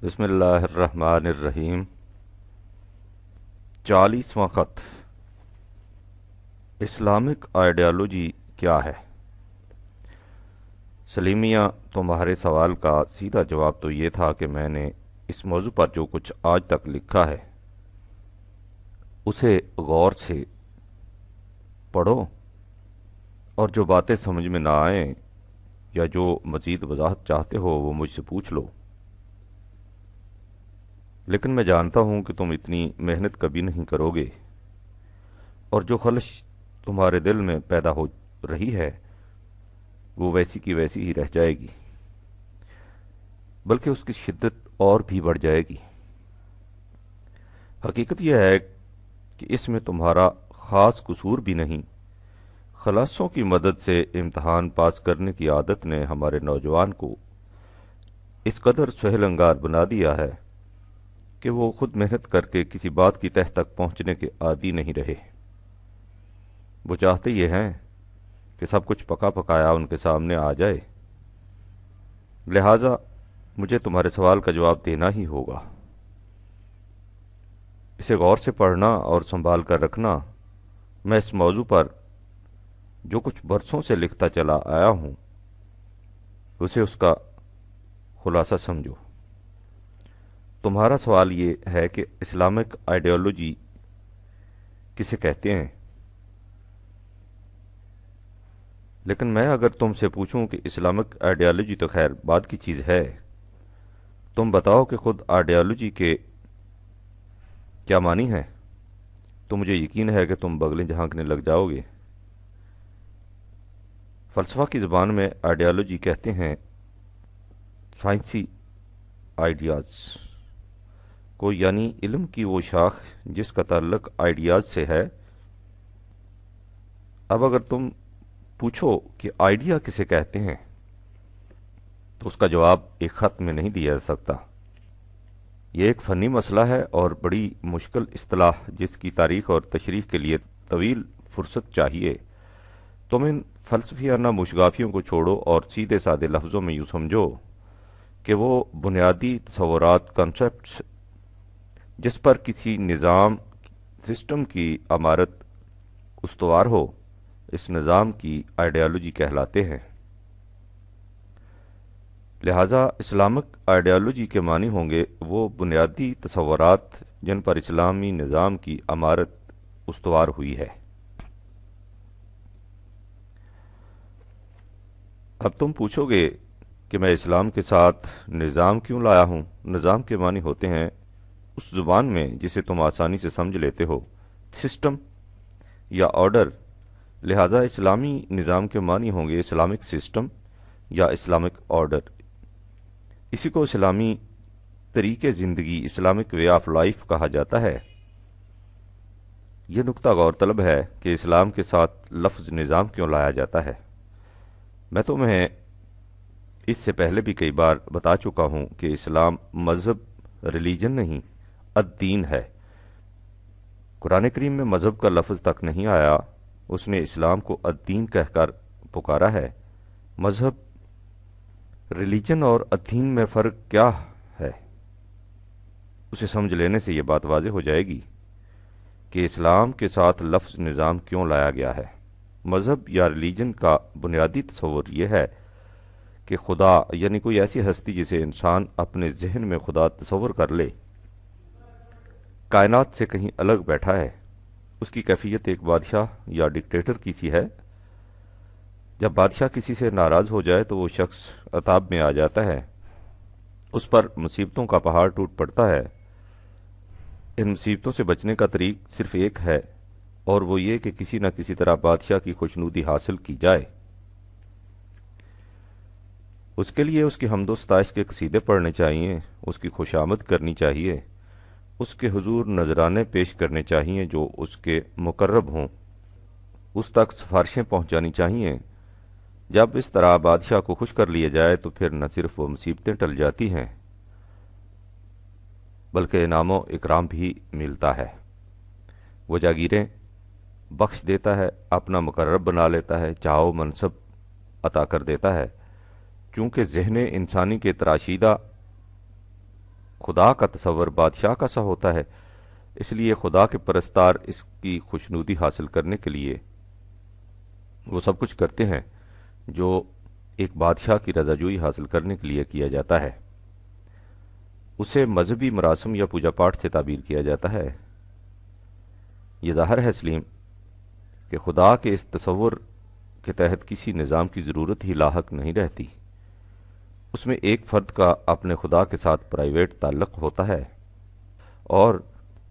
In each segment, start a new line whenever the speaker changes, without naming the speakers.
بسم اللہ الرحمن الرحیم۔ 40واں خط۔ اسلامک آئیڈیالوجی کیا ہے؟ سلیمیہ، تمہارے سوال کا سیدھا جواب تو یہ تھا کہ میں نے اس موضوع پر جو کچھ آج تک لکھا ہے اسے غور سے پڑھو، اور جو باتیں سمجھ میں نہ آئیں یا جو مزید وضاحت چاہتے ہو وہ مجھ سے پوچھ لو۔ لیکن میں جانتا ہوں کہ تم اتنی محنت کبھی نہیں کرو گے، اور جو خلش تمہارے دل میں پیدا ہو رہی ہے وہ ویسی کی ویسی ہی رہ جائے گی، بلکہ اس کی شدت اور بھی بڑھ جائے گی۔ حقیقت یہ ہے کہ اس میں تمہارا خاص قصور بھی نہیں۔ خلاصوں کی مدد سے امتحان پاس کرنے کی عادت نے ہمارے نوجوان کو اس قدر سہل انگار بنا دیا ہے کہ وہ خود محنت کر کے کسی بات کی تہ تک پہنچنے کے عادی نہیں رہے۔ وہ چاہتے یہ ہیں کہ سب کچھ پکا پکایا ان کے سامنے آ جائے، لہٰذا مجھے تمہارے سوال کا جواب دینا ہی ہوگا۔ اسے غور سے پڑھنا اور سنبھال کر رکھنا۔ میں اس موضوع پر جو کچھ برسوں سے لکھتا چلا آیا ہوں اسے اس کا خلاصہ سمجھو۔ تمہارا سوال یہ ہے کہ اسلامک آئیڈیالوجی کسے کہتے ہیں، لیکن میں اگر تم سے پوچھوں کہ اسلامک آئیڈیالوجی تو خیر بات کی چیز ہے، تم بتاؤ کہ خود آئیڈیالوجی کے کیا معنی ہے، تو مجھے یقین ہے کہ تم بغلیں جھانکنے لگ جاؤ گے۔ فلسفہ کی زبان میں آئیڈیالوجی کہتے ہیں سائنسی آئیڈیاز کو، یعنی علم کی وہ شاخ جس کا تعلق آئیڈیاز سے ہے۔ اب اگر تم پوچھو کہ آئیڈیا کسے کہتے ہیں تو اس کا جواب ایک خط میں نہیں دیا جا سکتا۔ یہ ایک فنی مسئلہ ہے اور بڑی مشکل اصطلاح جس کی تاریخ اور تشریح کے لیے طویل فرصت چاہیے۔ تم ان فلسفیانہ مشگافیوں کو چھوڑو اور سیدھے سادے لفظوں میں یوں سمجھو کہ وہ بنیادی تصورات، کنسپٹس جس پر کسی نظام سسٹم کی عمارت استوار ہو، اس نظام کی آئیڈیالوجی کہلاتے ہیں۔ لہذا اسلامک آئیڈیالوجی کے معنی ہوں گے وہ بنیادی تصورات جن پر اسلامی نظام کی عمارت استوار ہوئی ہے۔ اب تم پوچھو گے کہ میں اسلام کے ساتھ نظام کیوں لایا ہوں۔ نظام کے معنی ہوتے ہیں اس زبان میں جسے تم آسانی سے سمجھ لیتے ہو، سسٹم یا آرڈر۔ لہذا اسلامی نظام کے معنی ہوں گے اسلامک سسٹم یا اسلامک آرڈر۔ اسی کو اسلامی طریقے زندگی، اسلامک وے آف لائف کہا جاتا ہے۔ یہ نکتہ غور طلب ہے کہ اسلام کے ساتھ لفظ نظام کیوں لایا جاتا ہے۔ میں تمہیں اس سے پہلے بھی کئی بار بتا چکا ہوں کہ اسلام مذہب، ریلیجن نہیں، الدین ہے۔ قرآن کریم میں مذہب کا لفظ تک نہیں آیا، اس نے اسلام کو الدین کہہ کر پکارا ہے۔ مذہب، ریلیجن اور الدین میں فرق کیا ہے، اسے سمجھ لینے سے یہ بات واضح ہو جائے گی کہ اسلام کے ساتھ لفظ نظام کیوں لایا گیا ہے۔ مذہب یا ریلیجن کا بنیادی تصور یہ ہے کہ خدا، یعنی کوئی ایسی ہستی جسے انسان اپنے ذہن میں خدا تصور کر لے، کائنات سے کہیں الگ بیٹھا ہے۔ اس کی کیفیت ایک بادشاہ یا ڈکٹیٹر کی سی ہے۔ جب بادشاہ کسی سے ناراض ہو جائے تو وہ شخص عتاب میں آ جاتا ہے، اس پر مصیبتوں کا پہاڑ ٹوٹ پڑتا ہے۔ ان مصیبتوں سے بچنے کا طریق صرف ایک ہے، اور وہ یہ کہ کسی نہ کسی طرح بادشاہ کی خوشنودی حاصل کی جائے۔ اس کے لیے اس کی حمد و ستائش کے قصیدے پڑھنے چاہیے، اس کی خوشامد کرنی چاہیے، اس کے حضور نذرانے پیش کرنے چاہیے جو اس کے مقرب ہوں، اس تک سفارشیں پہنچانی چاہیے۔ جب اس طرح بادشاہ کو خوش کر لیا جائے تو پھر نہ صرف وہ مصیبتیں ٹل جاتی ہیں بلکہ انعام و اکرام بھی ملتا ہے۔ وہ جاگیریں بخش دیتا ہے، اپنا مقرب بنا لیتا ہے، چاہو منصب عطا کر دیتا ہے۔ چونکہ ذہن انسانی کے تراشیدہ خدا کا تصور بادشاہ کا سا ہوتا ہے، اس لیے خدا کے پرستار اس کی خوشنودی حاصل کرنے کے لیے وہ سب کچھ کرتے ہیں جو ایک بادشاہ کی رضا جوئی حاصل کرنے کے لیے کیا جاتا ہے۔ اسے مذہبی مراسم یا پوجا پاٹ سے تعبیر کیا جاتا ہے۔ یہ ظاہر ہے سلیم کہ خدا کے اس تصور کے تحت کسی نظام کی ضرورت ہی لاحق نہیں رہتی۔ اس میں ایک فرد کا اپنے خدا کے ساتھ پرائیویٹ تعلق ہوتا ہے، اور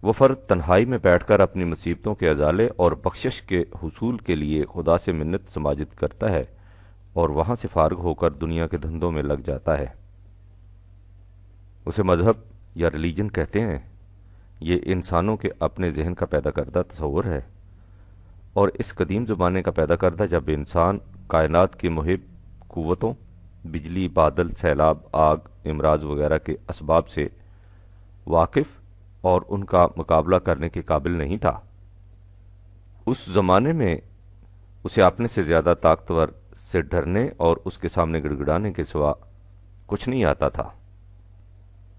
وہ فرد تنہائی میں بیٹھ کر اپنی مصیبتوں کے ازالے اور بخشش کے حصول کے لیے خدا سے منت سماجت کرتا ہے اور وہاں سے فارغ ہو کر دنیا کے دھندوں میں لگ جاتا ہے۔ اسے مذہب یا ریلیجن کہتے ہیں۔ یہ انسانوں کے اپنے ذہن کا پیدا کردہ تصور ہے، اور اس قدیم زمانے کا پیدا کردہ جب انسان کائنات کی محب قوتوں، بجلی، بادل، سیلاب، آگ، امراض وغیرہ کے اسباب سے واقف اور ان کا مقابلہ کرنے کے قابل نہیں تھا، اس زمانے میں اسے اپنے سے زیادہ طاقتور سے ڈرنے اور اس کے سامنے گڑگڑانے کے سوا کچھ نہیں آتا تھا۔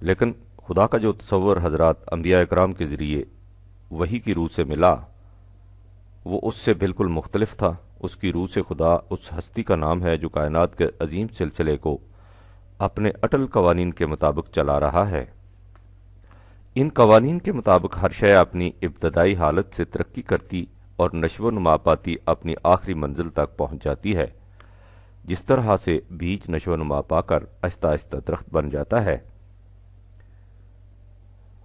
لیکن خدا کا جو تصور حضرات انبیاء اکرام کے ذریعے وحی کی روح سے ملا، وہ اس سے بالکل مختلف تھا۔ اس کی روح سے خدا اس ہستی کا نام ہے جو کائنات کے عظیم سلسلے کو اپنے اٹل قوانین کے مطابق چلا رہا ہے۔ ان قوانین کے مطابق ہر شے اپنی ابتدائی حالت سے ترقی کرتی اور نشو و نما پاتی اپنی آخری منزل تک پہنچ جاتی ہے، جس طرح سے بیج نشو و نما پا کر آہستہ آہستہ درخت بن جاتا ہے۔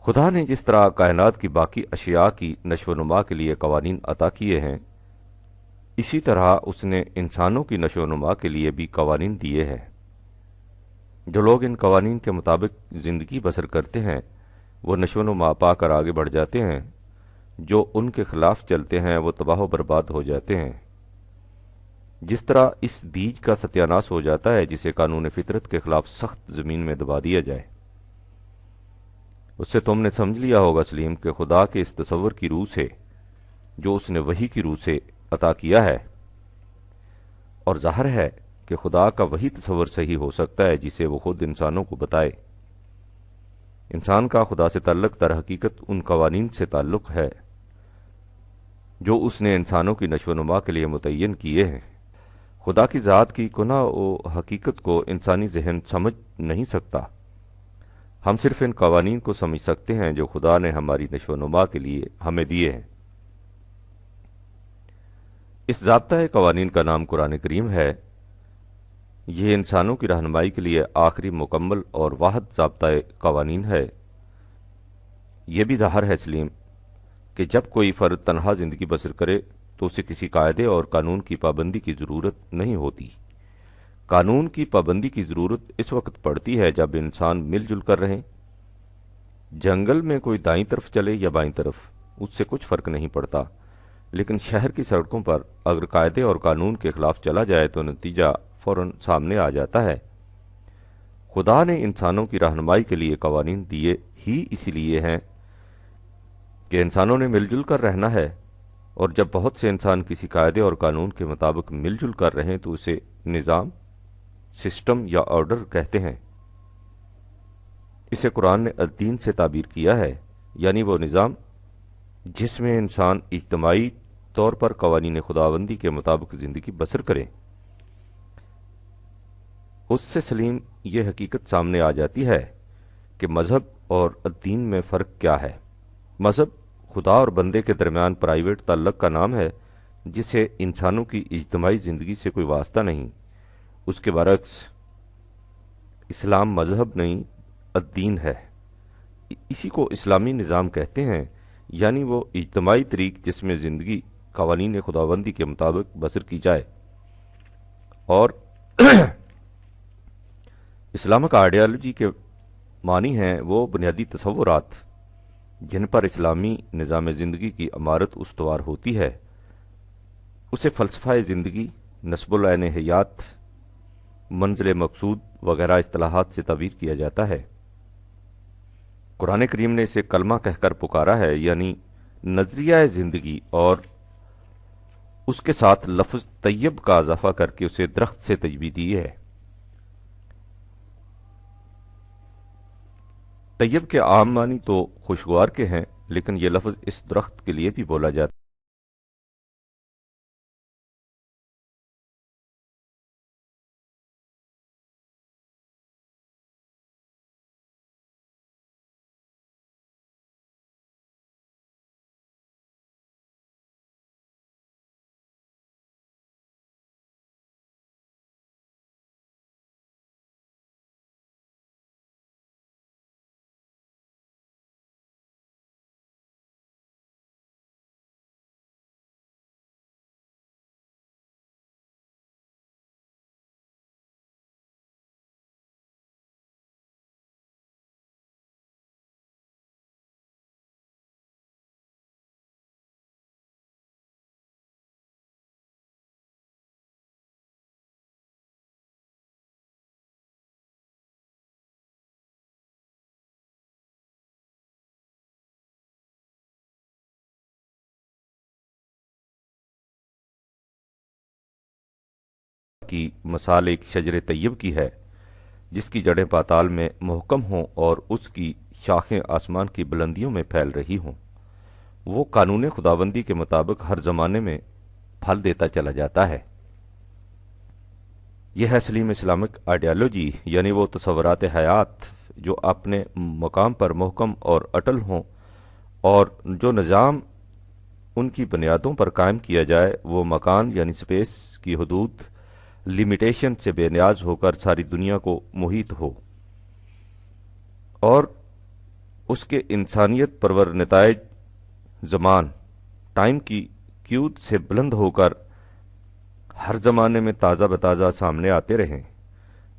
خدا نے جس طرح کائنات کی باقی اشیاء کی نشو و نما کے لیے قوانین عطا کیے ہیں، اسی طرح اس نے انسانوں کی نشو و نما کے لیے بھی قوانین دیے ہیں۔ جو لوگ ان قوانین کے مطابق زندگی بسر کرتے ہیں وہ نشو و نما پا کر آگے بڑھ جاتے ہیں، جو ان کے خلاف چلتے ہیں وہ تباہ و برباد ہو جاتے ہیں۔ جس طرح اس بیج کا ستیاناش ہو جاتا ہے جسے قانون فطرت کے خلاف سخت زمین میں دبا دیا جائے۔ اس سے تم نے سمجھ لیا ہوگا سلیم کہ خدا کے اس تصور کی روح سے جو اس نے وحی کی روح سے عطا کیا ہے، اور ظاہر ہے کہ خدا کا وہی تصور صحیح ہو سکتا ہے جسے وہ خود انسانوں کو بتائے۔ انسان کا خدا سے تعلق در حقیقت ان قوانین سے تعلق ہے جو اس نے انسانوں کی نشو و نما کے لیے متعین کیے ہیں۔ خدا کی ذات کی کنہ و حقیقت کو انسانی ذہن سمجھ نہیں سکتا۔ ہم صرف ان قوانین کو سمجھ سکتے ہیں جو خدا نے ہماری نشو و نما کے لیے ہمیں دیے ہیں۔ اس ضابطۂ قوانین کا نام قرآن کریم ہے۔ یہ انسانوں کی رہنمائی کے لیے آخری مکمل اور واحد ضابطۂ قوانین ہے۔ یہ بھی ظاہر ہے سلیم کہ جب کوئی فرد تنہا زندگی بسر کرے تو اسے کسی قاعدے اور قانون کی پابندی کی ضرورت نہیں ہوتی۔ قانون کی پابندی کی ضرورت اس وقت پڑتی ہے جب انسان مل جل کر رہیں۔ جنگل میں کوئی دائیں طرف چلے یا بائیں طرف، اس سے کچھ فرق نہیں پڑتا، لیکن شہر کی سڑکوں پر اگر قاعدے اور قانون کے خلاف چلا جائے تو نتیجہ فوراً سامنے آ جاتا ہے۔ خدا نے انسانوں کی رہنمائی کے لیے قوانین دیے ہی اسی لیے ہیں کہ انسانوں نے مل جل کر رہنا ہے، اور جب بہت سے انسان کسی قاعدے اور قانون کے مطابق مل جل کر رہیں تو اسے نظام، سسٹم یا آرڈر کہتے ہیں۔ اسے قرآن نے الدین سے تعبیر کیا ہے، یعنی وہ نظام جس میں انسان اجتماعی طور پر قوانین خداوندی کے مطابق زندگی بسر کریں۔ اس سے سلیم یہ حقیقت سامنے آ جاتی ہے کہ مذہب اور الدین میں فرق کیا ہے۔ مذہب خدا اور بندے کے درمیان پرائیویٹ تعلق کا نام ہے جسے انسانوں کی اجتماعی زندگی سے کوئی واسطہ نہیں۔ اس کے برعکس اسلام مذہب نہیں، الدین ہے۔ اسی کو اسلامی نظام کہتے ہیں، یعنی وہ اجتماعی طریق جس میں زندگی قوانین خداوندی کے مطابق بسر کی جائے۔ اور اسلامک آئیڈیالوجی کے معنی ہیں وہ بنیادی تصورات جن پر اسلامی نظام زندگی کی عمارت استوار ہوتی ہے۔ اسے فلسفہ زندگی، نسب العین حیات، منزل مقصود وغیرہ اصطلاحات سے تعبیر کیا جاتا ہے۔ قرآن کریم نے اسے کلمہ کہہ کر پکارا ہے، یعنی نظریہ زندگی، اور اس کے ساتھ لفظ طیب کا اضافہ کر کے اسے درخت سے تشبیہ دی ہے۔ طیب کے عام معنی تو خوشگوار کے ہیں، لیکن یہ لفظ اس درخت کے لیے بھی بولا جاتا کی مثال ایک شجر طیب کی ہے، جس کی جڑیں پاتال میں محکم ہوں اور اس کی شاخیں آسمان کی بلندیوں میں پھیل رہی ہوں۔ وہ قانون خداوندی کے مطابق ہر زمانے میں پھل دیتا چلا جاتا ہے۔ یہ ہے سلیم اسلامک آئیڈیالوجی، یعنی وہ تصورات حیات جو اپنے مقام پر محکم اور اٹل ہوں، اور جو نظام ان کی بنیادوں پر قائم کیا جائے وہ مکان یعنی سپیس کی حدود لمیٹیشن سے بے نیاز ہو کر ساری دنیا کو محیط ہو، اور اس کے انسانیت پرور نتائج زمان ٹائم کی قیود سے بلند ہو کر ہر زمانے میں تازہ بتازہ سامنے آتے رہیں۔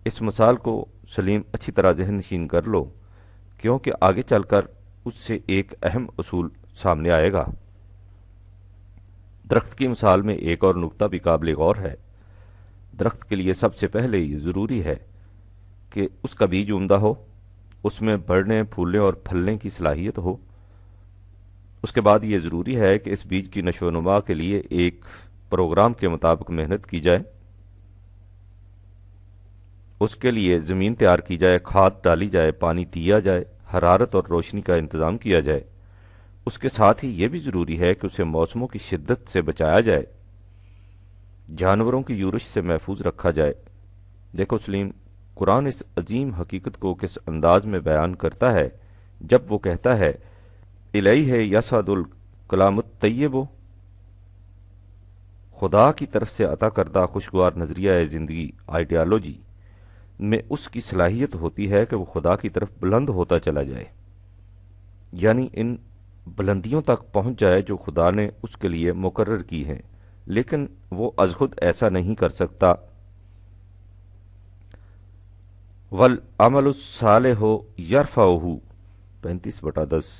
اس مثال کو سلیم اچھی طرح ذہن نشین کر لو، کیونکہ آگے چل کر اس سے ایک اہم اصول سامنے آئے گا۔ درخت کی مثال میں ایک اور نکتہ بھی قابل غور ہے۔ درخت کے لیے سب سے پہلے یہ ضروری ہے کہ اس کا بیج عمدہ ہو، اس میں بڑھنے پھولنے اور پھلنے کی صلاحیت ہو۔ اس کے بعد یہ ضروری ہے کہ اس بیج کی نشو و نما کے لیے ایک پروگرام کے مطابق محنت کی جائے، اس کے لیے زمین تیار کی جائے، کھاد ڈالی جائے، پانی دیا جائے، حرارت اور روشنی کا انتظام کیا جائے۔ اس کے ساتھ ہی یہ بھی ضروری ہے کہ اسے موسموں کی شدت سے بچایا جائے، جانوروں کی یورش سے محفوظ رکھا جائے۔ دیکھو سلیم، قرآن اس عظیم حقیقت کو کس انداز میں بیان کرتا ہے جب وہ کہتا ہے الیہ یصعد الکلام الطیب، خدا کی طرف سے عطا کردہ خوشگوار نظریہ زندگی آئیڈیالوجی میں اس کی صلاحیت ہوتی ہے کہ وہ خدا کی طرف بلند ہوتا چلا جائے، یعنی ان بلندیوں تک پہنچ جائے جو خدا نے اس کے لیے مقرر کی ہیں، لیکن وہ از خود ایسا نہیں کر سکتا۔ والعمل الصالح یرفعہ 35/10،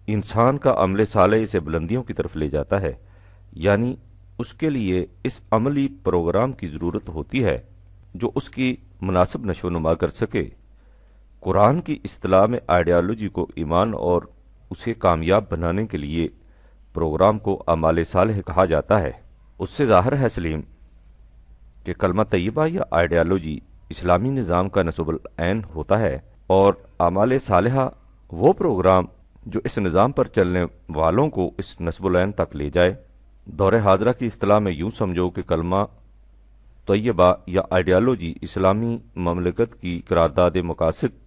انسان کا عمل صالح اسے بلندیوں کی طرف لے جاتا ہے، یعنی اس کے لیے اس عملی پروگرام کی ضرورت ہوتی ہے جو اس کی مناسب نشو و نما کر سکے۔ قرآن کی اصطلاح میں آئیڈیالوجی کو ایمان اور اسے کامیاب بنانے کے لیے پروگرام کو اعمال صالح کہا جاتا ہے۔ اس سے ظاہر ہے سلیم کہ کلمہ طیبہ یا آئیڈیالوجی اسلامی نظام کا نصب العین ہوتا ہے، اور اعمال صالحہ وہ پروگرام جو اس نظام پر چلنے والوں کو اس نصب العین تک لے جائے۔ دور حاضرہ کی اصطلاح میں یوں سمجھو کہ کلمہ طیبہ یا آئیڈیالوجی اسلامی مملکت کی قرارداد مقاصد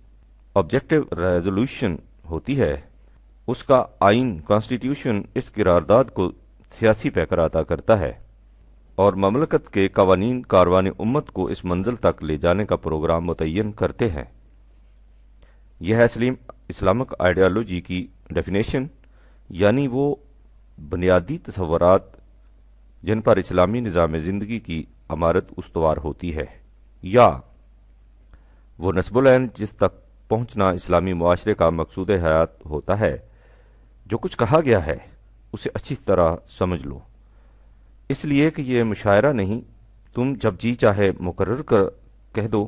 آبجیکٹو ریزولوشن ہوتی ہے۔ اس کا آئین کانسٹیٹیوشن اس قرارداد کو سیاسی پیکر عطا کرتا ہے، اور مملکت کے قوانین کاروان امت کو اس منزل تک لے جانے کا پروگرام متعین کرتے ہیں۔ یہ ہے سلیم اسلامک آئیڈیالوجی کی ڈیفینیشن، یعنی وہ بنیادی تصورات جن پر اسلامی نظام زندگی کی عمارت استوار ہوتی ہے، یا وہ نصب العین جس تک پہنچنا اسلامی معاشرے کا مقصود حیات ہوتا ہے۔ جو کچھ کہا گیا ہے اسے اچھی طرح سمجھ لو، اس لیے کہ یہ مشاعرہ نہیں، تم جب جی چاہے مقرر کہہ دو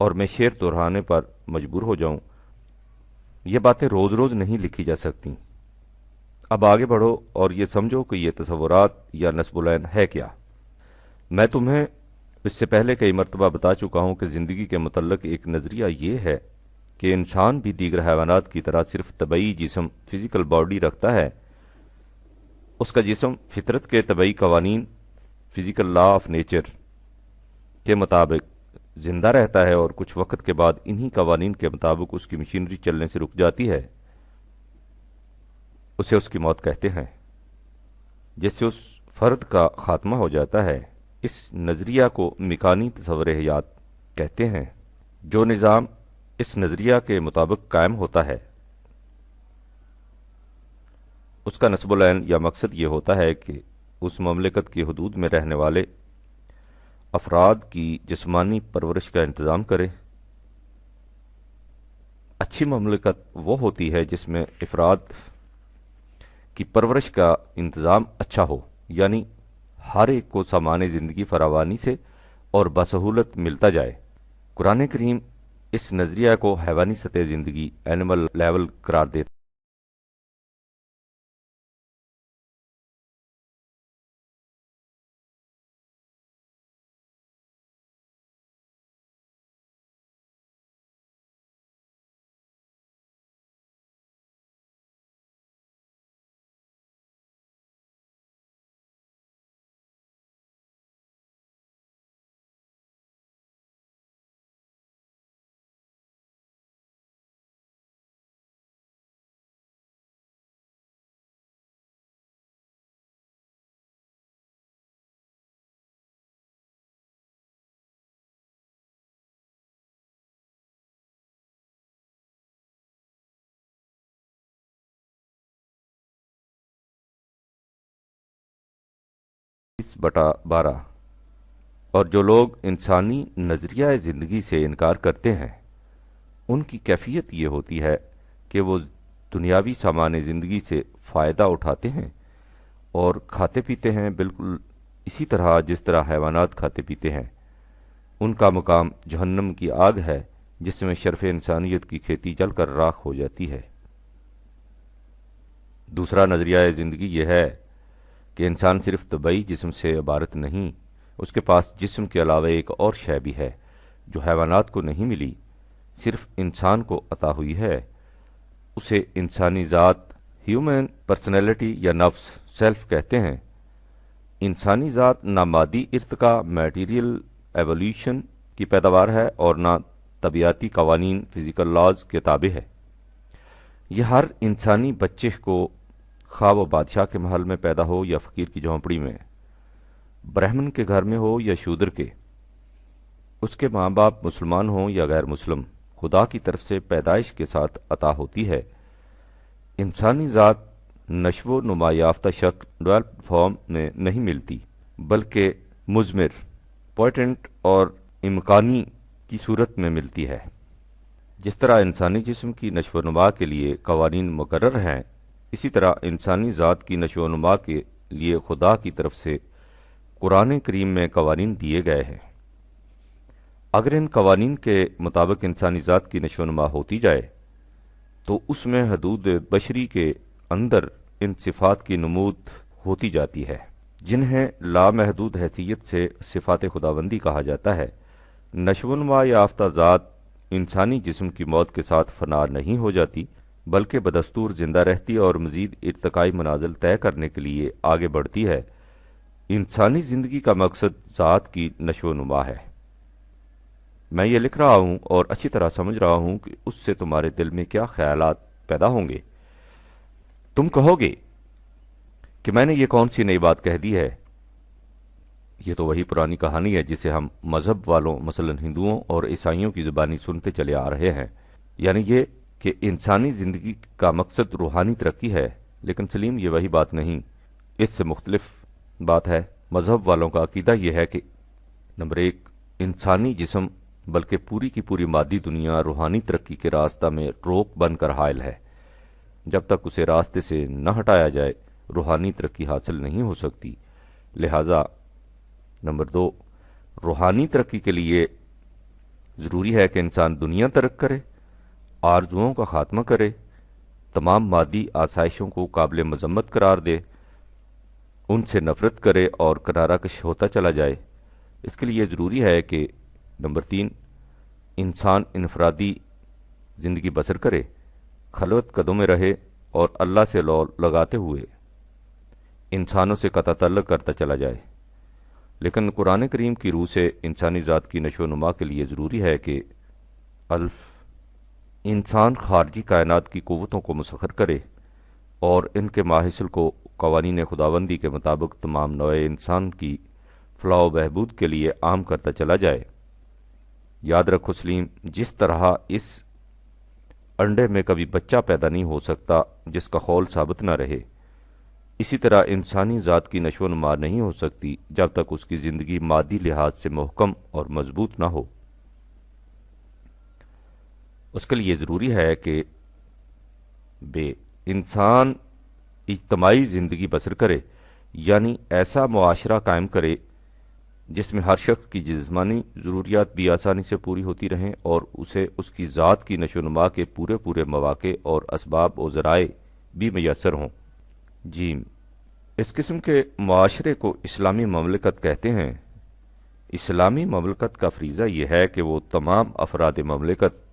اور میں شعر دہرانے پر مجبور ہو جاؤں۔ یہ باتیں روز روز نہیں لکھی جا سکتی۔ اب آگے بڑھو اور یہ سمجھو کہ یہ تصورات یا نصب العین ہے کیا۔ میں تمہیں اس سے پہلے کئی مرتبہ بتا چکا ہوں کہ زندگی کے متعلق ایک نظریہ یہ ہے کہ انسان بھی دیگر حیوانات کی طرح صرف طبعی جسم فزیکل باڈی رکھتا ہے، اس کا جسم فطرت کے طبعی قوانین فزیکل لا آف نیچر کے مطابق زندہ رہتا ہے، اور کچھ وقت کے بعد انہی قوانین کے مطابق اس کی مشینری چلنے سے رک جاتی ہے، اسے اس کی موت کہتے ہیں، جس سے اس فرد کا خاتمہ ہو جاتا ہے۔ اس نظریہ کو مکانی تصور حیات کہتے ہیں۔ جو نظام اس نظریہ کے مطابق قائم ہوتا ہے، اس کا نصب العین یا مقصد یہ ہوتا ہے کہ اس مملکت کی حدود میں رہنے والے افراد کی جسمانی پرورش کا انتظام کرے۔ اچھی مملکت وہ ہوتی ہے جس میں افراد کی پرورش کا انتظام اچھا ہو، یعنی ہر ایک کو سامان زندگی فراوانی سے اور بسہولت ملتا جائے۔ قرآن کریم اس نظریہ کو حیوانی سطح زندگی اینیمل لیول قرار دیتا ہے 20/12۔ اور جو لوگ انسانی نظریہ زندگی سے انکار کرتے ہیں، ان کی کیفیت یہ ہوتی ہے کہ وہ دنیاوی سامان زندگی سے فائدہ اٹھاتے ہیں اور کھاتے پیتے ہیں، بالکل اسی طرح جس طرح حیوانات کھاتے پیتے ہیں۔ ان کا مقام جہنم کی آگ ہے، جس میں شرف انسانیت کی کھیتی جل کر راکھ ہو جاتی ہے۔ دوسرا نظریہ زندگی یہ ہے کہ انسان صرف طبعی جسم سے عبارت نہیں، اس کے پاس جسم کے علاوہ ایک اور شے بھی ہے جو حیوانات کو نہیں ملی، صرف انسان کو عطا ہوئی ہے۔ اسے انسانی ذات، ہیومن پرسنالٹی یا نفس، سیلف کہتے ہیں۔ انسانی ذات نہ مادی ارتقاء میٹیریل ایولیوشن کی پیداوار ہے اور نہ طبیعتی قوانین فزیکل لاز کے تابع ہے۔ یہ ہر انسانی بچے کو، خواہ وہ بادشاہ کے محل میں پیدا ہو یا فقیر کی جھونپڑی میں، برہمن کے گھر میں ہو یا شودر کے، اس کے ماں باپ مسلمان ہوں یا غیر مسلم، خدا کی طرف سے پیدائش کے ساتھ عطا ہوتی ہے۔ انسانی ذات نشو و نما یافتہ شکل ڈیولپڈ فارم میں نہیں ملتی، بلکہ مضمر، پوٹنٹ اور امکانی کی صورت میں ملتی ہے۔ جس طرح انسانی جسم کی نشو و نما کے لیے قوانین مقرر ہیں، اسی طرح انسانی ذات کی نشو و نما کے لیے خدا کی طرف سے قرآن کریم میں قوانین دیے گئے ہیں۔ اگر ان قوانین کے مطابق انسانی ذات کی نشو و نما ہوتی جائے تو اس میں حدود بشری کے اندر ان صفات کی نمود ہوتی جاتی ہے جنہیں لامحدود حیثیت سے صفات خداوندی کہا جاتا ہے۔ نشو و نما یافتہ ذات انسانی جسم کی موت کے ساتھ فنا نہیں ہو جاتی، بلکہ بدستور زندہ رہتی اور مزید ارتقائی منازل طے کرنے کے لیے آگے بڑھتی ہے۔ انسانی زندگی کا مقصد ذات کی نشو و نما ہے۔ میں یہ لکھ رہا ہوں اور اچھی طرح سمجھ رہا ہوں کہ اس سے تمہارے دل میں کیا خیالات پیدا ہوں گے۔ تم کہو گے کہ میں نے یہ کون سی نئی بات کہہ دی ہے؟ یہ تو وہی پرانی کہانی ہے جسے ہم مذہب والوں، مثلا ہندوؤں اور عیسائیوں کی زبانی سنتے چلے آ رہے ہیں، یعنی یہ کہ انسانی زندگی کا مقصد روحانی ترقی ہے۔ لیکن سلیم، یہ وہی بات نہیں، اس سے مختلف بات ہے۔ مذہب والوں کا عقیدہ یہ ہے کہ نمبر 1، انسانی جسم بلکہ پوری کی پوری مادی دنیا روحانی ترقی کے راستہ میں روک بن کر حائل ہے۔ جب تک اسے راستے سے نہ ہٹایا جائے، روحانی ترقی حاصل نہیں ہو سکتی۔ لہذا نمبر 2، روحانی ترقی کے لیے ضروری ہے کہ انسان دنیا ترک کرے، آرزوؤں کا خاتمہ کرے، تمام مادی آسائشوں کو قابل مذمت قرار دے، ان سے نفرت کرے اور کنارہ کش ہوتا چلا جائے۔ اس کے لیے ضروری ہے کہ نمبر 3، انسان انفرادی زندگی بسر کرے، خلوت قدوں میں رہے اور اللہ سے لو لگاتے ہوئے انسانوں سے قطع تعلق کرتا چلا جائے۔ لیکن قرآن کریم کی روح سے انسانی ذات کی نشو و نما کے لیے ضروری ہے کہ الف انسان خارجی کائنات کی قوتوں کو مسخر کرے اور ان کے ماحصل کو قوانین خداوندی کے مطابق تمام نوع انسان کی فلاح و بہبود کے لیے عام کرتا چلا جائے۔ یاد رکھو سلیم، جس طرح اس انڈے میں کبھی بچہ پیدا نہیں ہو سکتا جس کا خول ثابت نہ رہے، اسی طرح انسانی ذات کی نشو و نما نہیں ہو سکتی جب تک اس کی زندگی مادی لحاظ سے محکم اور مضبوط نہ ہو۔ اس کے لیے ضروری ہے کہ انسان اجتماعی زندگی بسر کرے، یعنی ایسا معاشرہ قائم کرے جس میں ہر شخص کی جسمانی ضروریات بھی آسانی سے پوری ہوتی رہیں اور اسے اس کی ذات کی نشو و نما کے پورے مواقع اور اسباب و ذرائع بھی میسر ہوں۔ جیم اس قسم کے معاشرے کو اسلامی مملکت کہتے ہیں۔ اسلامی مملکت کا فریضہ یہ ہے کہ وہ تمام افراد مملکت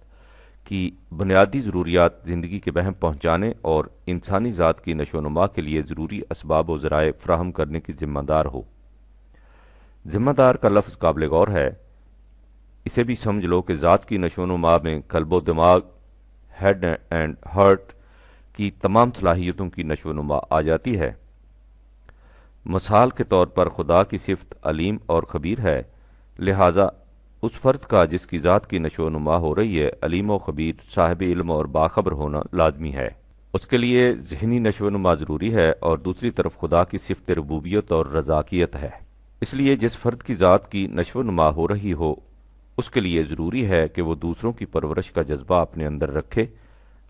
کی بنیادی ضروریات زندگی کے بہم پہنچانے اور انسانی ذات کی نشو و نما کے لیے ضروری اسباب و ذرائع فراہم کرنے کی ذمہ دار ہو۔ ذمہ دار کا لفظ قابل غور ہے، اسے بھی سمجھ لو کہ ذات کی نشو و نما میں قلب و دماغ، ہیڈ اینڈ ہارٹ کی تمام صلاحیتوں کی نشو و نما آ جاتی ہے۔ مثال کے طور پر خدا کی صفت علیم اور خبیر ہے، لہذا اس فرد کا جس کی ذات کی نشو و نما ہو رہی ہے علیم و خبیر، صاحب علم اور باخبر ہونا لازمی ہے۔ اس کے لیے ذہنی نشو و نما ضروری ہے اور دوسری طرف خدا کی صفت ربوبیت اور رضاکیت ہے۔ اس لیے جس فرد کی ذات کی نشو و نما ہو رہی ہو اس کے لیے ضروری ہے کہ وہ دوسروں کی پرورش کا جذبہ اپنے اندر رکھے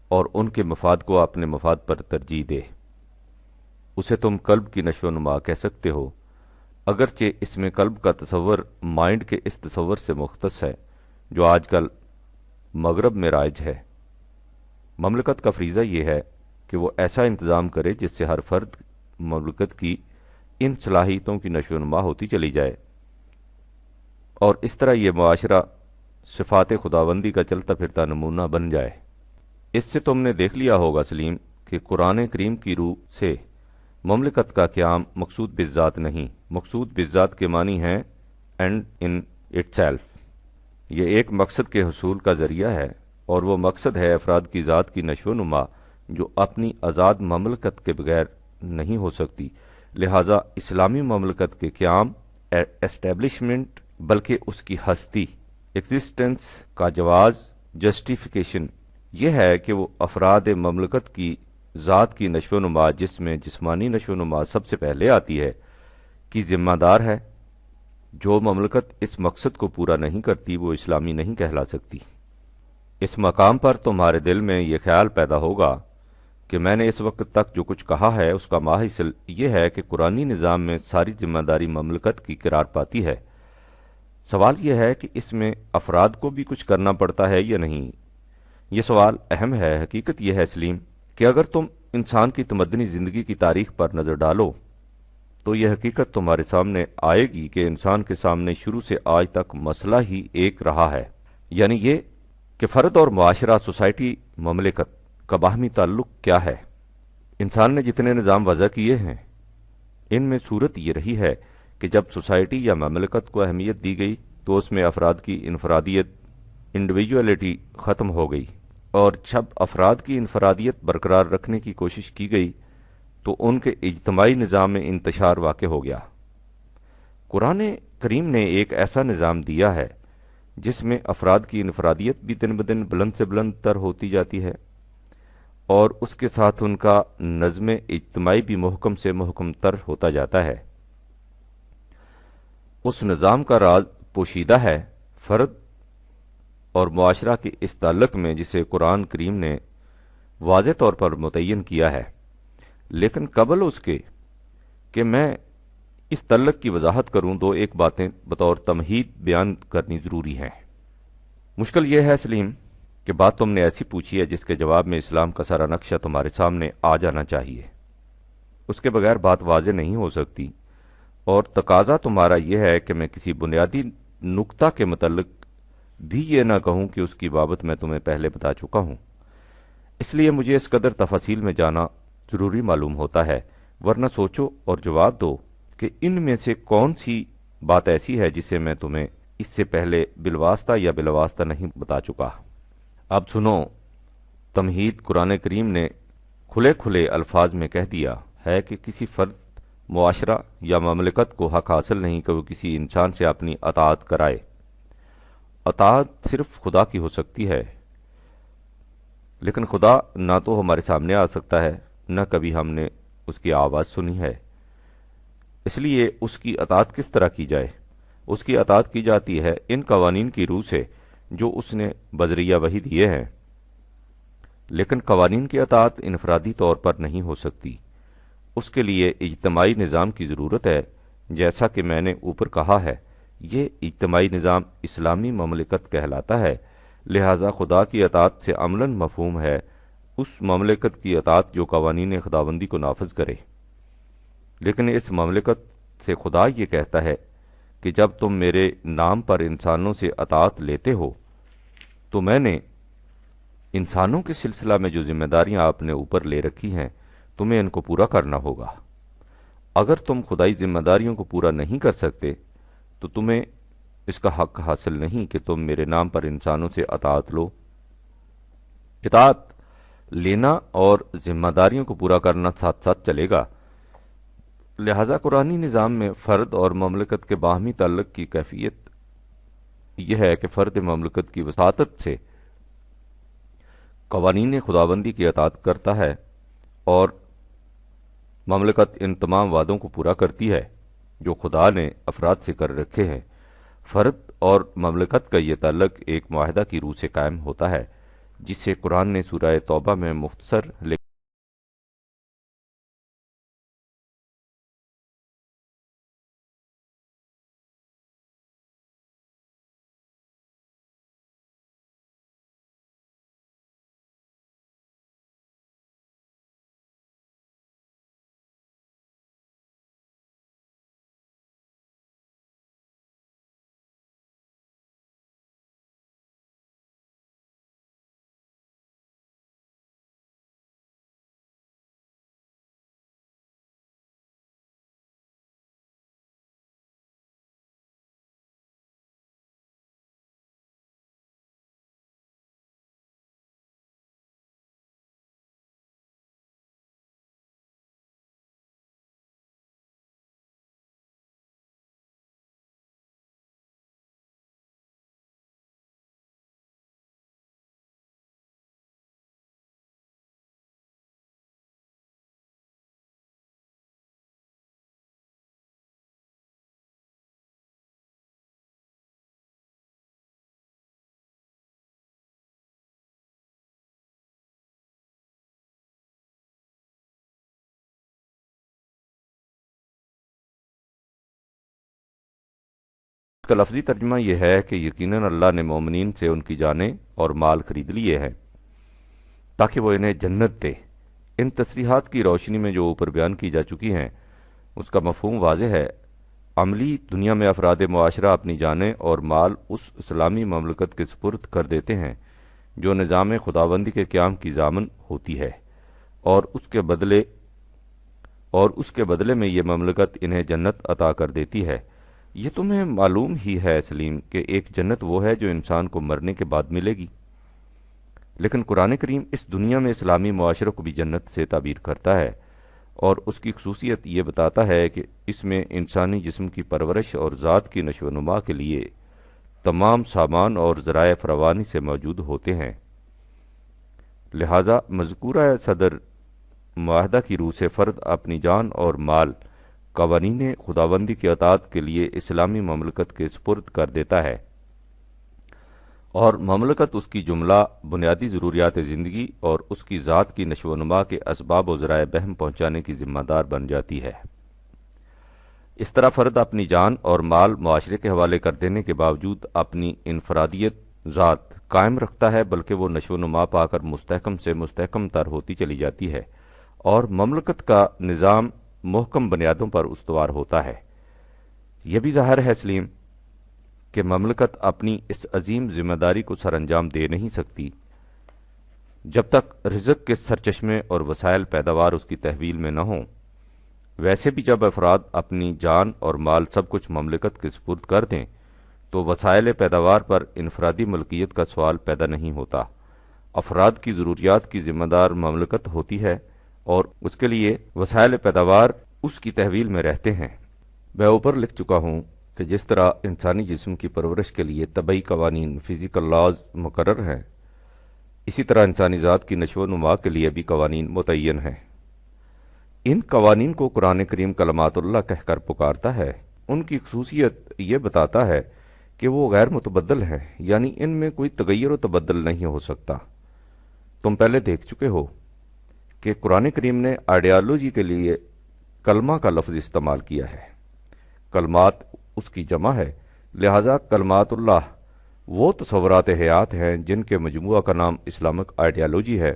اور ان کے مفاد کو اپنے مفاد پر ترجیح دے۔ اسے تم قلب کی نشو و نما کہہ سکتے ہو، اگرچہ اس میں قلب کا تصور مائنڈ کے اس تصور سے مختص ہے جو آج کل مغرب میں رائج ہے۔ مملکت کا فریضہ یہ ہے کہ وہ ایسا انتظام کرے جس سے ہر فرد مملکت کی ان صلاحیتوں کی نشو و نما ہوتی چلی جائے اور اس طرح یہ معاشرہ صفات خداوندی کا چلتا پھرتا نمونہ بن جائے۔ اس سے تم نے دیکھ لیا ہوگا سلیم کہ قرآن کریم کی روح سے مملکت کا قیام مقصود بالذات نہیں، مقصود بالذات کے معنی ہیں اینڈ ان اٹ سیلف، یہ ایک مقصد کے حصول کا ذریعہ ہے اور وہ مقصد ہے افراد کی ذات کی نشو و نما جو اپنی آزاد مملکت کے بغیر نہیں ہو سکتی۔ لہذا اسلامی مملکت کے قیام، اسٹیبلشمنٹ، بلکہ اس کی ہستی، ایگزسٹنس کا جواز، جسٹیفیکیشن یہ ہے کہ وہ افراد مملکت کی ذات کی نشو و نما جس میں جسمانی نشو و نما سب سے پہلے آتی ہے کی ذمہ دار ہے۔ جو مملکت اس مقصد کو پورا نہیں کرتی وہ اسلامی نہیں کہلا سکتی۔ اس مقام پر تمہارے دل میں یہ خیال پیدا ہوگا کہ میں نے اس وقت تک جو کچھ کہا ہے اس کا ماحصل یہ ہے کہ قرآنی نظام میں ساری ذمہ داری مملکت کی قرار پاتی ہے۔ سوال یہ ہے کہ اس میں افراد کو بھی کچھ کرنا پڑتا ہے یا نہیں۔ یہ سوال اہم ہے۔ حقیقت یہ ہے سلیم کہ اگر تم انسان کی تمدنی زندگی کی تاریخ پر نظر ڈالو تو یہ حقیقت تمہارے سامنے آئے گی کہ انسان کے سامنے شروع سے آج تک مسئلہ ہی ایک رہا ہے، یعنی یہ کہ فرد اور معاشرہ، سوسائٹی، مملکت کا باہمی تعلق کیا ہے۔ انسان نے جتنے نظام وضع کیے ہیں ان میں صورت یہ رہی ہے کہ جب سوسائٹی یا مملکت کو اہمیت دی گئی تو اس میں افراد کی انفرادیت، انڈیویجولیٹی ختم ہو گئی، اور جب افراد کی انفرادیت برقرار رکھنے کی کوشش کی گئی تو ان کے اجتماعی نظام میں انتشار واقع ہو گیا۔ قرآن کریم نے ایک ایسا نظام دیا ہے جس میں افراد کی انفرادیت بھی دن بدن بلند سے بلند تر ہوتی جاتی ہے اور اس کے ساتھ ان کا نظم اجتماعی بھی محکم سے محکم تر ہوتا جاتا ہے۔ اس نظام کا راز پوشیدہ ہے فرد اور معاشرہ کے اس تعلق میں جسے قرآن کریم نے واضح طور پر متعین کیا ہے، لیکن قبل اس کے کہ میں اس تعلق کی وضاحت کروں دو ایک باتیں بطور تمہید بیان کرنی ضروری ہیں۔ مشکل یہ ہے سلیم کہ بات تم نے ایسی پوچھی ہے جس کے جواب میں اسلام کا سارا نقشہ تمہارے سامنے آ جانا چاہیے، اس کے بغیر بات واضح نہیں ہو سکتی، اور تقاضا تمہارا یہ ہے کہ میں کسی بنیادی نقطہ کے متعلق بھی یہ نہ کہوں کہ اس کی بابت میں تمہیں پہلے بتا چکا ہوں، اس لیے مجھے اس قدر تفاصیل میں جانا ضروری معلوم ہوتا ہے، ورنہ سوچو اور جواب دو کہ ان میں سے کون سی بات ایسی ہے جسے میں تمہیں اس سے پہلے بالواسطہ یا بلاواسطہ نہیں بتا چکا۔ اب سنو، تمہید قرآن کریم نے کھلے کھلے الفاظ میں کہہ دیا ہے کہ کسی فرد، معاشرہ یا مملکت کو حق حاصل نہیں کہ وہ کسی انسان سے اپنی اطاعت کرائے۔ اطاعت صرف خدا کی ہو سکتی ہے، لیکن خدا نہ تو ہمارے سامنے آ سکتا ہے، نہ کبھی ہم نے اس کی آواز سنی ہے۔ اس لیے اس کی اطاعت کس طرح کی جائے؟ اس کی اطاعت کی جاتی ہے ان قوانین کی روح سے جو اس نے بذریعہ وحی دیے ہیں، لیکن قوانین کی اطاعت انفرادی طور پر نہیں ہو سکتی، اس کے لیے اجتماعی نظام کی ضرورت ہے۔ جیسا کہ میں نے اوپر کہا ہے، یہ اجتماعی نظام اسلامی مملکت کہلاتا ہے، لہذا خدا کی اطاعت سے عملاً مفہوم ہے اس مملکت کی اطاعت جو قوانین خداوندی کو نافذ کرے۔ لیکن اس مملکت سے خدا یہ کہتا ہے کہ جب تم میرے نام پر انسانوں سے اطاعت لیتے ہو تو میں نے انسانوں کے سلسلہ میں جو ذمہ داریاں آپ نے اوپر لے رکھی ہیں تمہیں ان کو پورا کرنا ہوگا۔ اگر تم خدائی ذمہ داریوں کو پورا نہیں کر سکتے تو تمہیں اس کا حق حاصل نہیں کہ تم میرے نام پر انسانوں سے اطاعت لو۔ اطاعت لینا اور ذمہ داریوں کو پورا کرنا ساتھ ساتھ چلے گا، لہذا قرآنی نظام میں فرد اور مملکت کے باہمی تعلق کی کیفیت یہ ہے کہ فرد مملکت کی وساطت سے قوانین خداوندی کی اطاعت کرتا ہے اور مملکت ان تمام وعدوں کو پورا کرتی ہے جو خدا نے افراد سے کر رکھے ہیں۔ فرد اور مملکت کا یہ تعلق ایک معاہدہ کی روح سے قائم ہوتا ہے جسے قرآن نے سورہ توبہ میں مختصر اس کا لفظی ترجمہ یہ ہے کہ یقیناً اللہ نے مومنین سے ان کی جانیں اور مال خرید لیے ہیں تاکہ وہ انہیں جنت دے۔ ان تصریحات کی روشنی میں جو اوپر بیان کی جا چکی ہیں اس کا مفہوم واضح ہے۔ عملی دنیا میں افراد معاشرہ اپنی جانیں اور مال اس اسلامی مملکت کے سپرد کر دیتے ہیں جو نظام خداوندی کے قیام کی ضامن ہوتی ہے، اور اس کے بدلے میں یہ مملکت انہیں جنت عطا کر دیتی ہے۔ یہ تمہیں معلوم ہی ہے سلیم کہ ایک جنت وہ ہے جو انسان کو مرنے کے بعد ملے گی، لیکن قرآن کریم اس دنیا میں اسلامی معاشرے کو بھی جنت سے تعبیر کرتا ہے، اور اس کی خصوصیت یہ بتاتا ہے کہ اس میں انسانی جسم کی پرورش اور ذات کی نشو و نما کے لیے تمام سامان اور ذرائع فراوانی سے موجود ہوتے ہیں۔ لہذا مذکورہ صدر معاہدہ کی روح سے فرد اپنی جان اور مال قوانین خداوندی کی اطاعت کے لیے اسلامی مملکت کے سپرد کر دیتا ہے، اور مملکت اس کی جملہ بنیادی ضروریات زندگی اور اس کی ذات کی نشو و نما کے اسباب و ذرائع بہم پہنچانے کی ذمہ دار بن جاتی ہے۔ اس طرح فرد اپنی جان اور مال معاشرے کے حوالے کر دینے کے باوجود اپنی انفرادیت ذات قائم رکھتا ہے، بلکہ وہ نشو و نما پا کر مستحکم سے مستحکم تر ہوتی چلی جاتی ہے، اور مملکت کا نظام محکم بنیادوں پر استوار ہوتا ہے۔ یہ بھی ظاہر ہے سلیم کہ مملکت اپنی اس عظیم ذمہ داری کو سر انجام دے نہیں سکتی جب تک رزق کے سرچشمے اور وسائل پیداوار اس کی تحویل میں نہ ہوں۔ ویسے بھی جب افراد اپنی جان اور مال سب کچھ مملکت کے سپرد کر دیں تو وسائل پیداوار پر انفرادی ملکیت کا سوال پیدا نہیں ہوتا۔ افراد کی ضروریات کی ذمہ دار مملکت ہوتی ہے اور اس کے لیے وسائل پیداوار اس کی تحویل میں رہتے ہیں۔ میں اوپر لکھ چکا ہوں کہ جس طرح انسانی جسم کی پرورش کے لیے طبعی قوانین فزیکل لاز مقرر ہیں، اسی طرح انسانی ذات کی نشو و نما کے لیے بھی قوانین متعین ہیں۔ ان قوانین کو قرآن کریم کلمات اللہ کہہ کر پکارتا ہے۔ ان کی خصوصیت یہ بتاتا ہے کہ وہ غیر متبدل ہیں، یعنی ان میں کوئی تغیر و تبدل نہیں ہو سکتا۔ تم پہلے دیکھ چکے ہو کہ قرآن کریم نے آئیڈیالوجی کے لیے کلمہ کا لفظ استعمال کیا ہے۔ کلمات اس کی جمع ہے، لہذا کلمات اللہ وہ تصورات حیات ہیں جن کے مجموعہ کا نام اسلامک آئیڈیالوجی ہے۔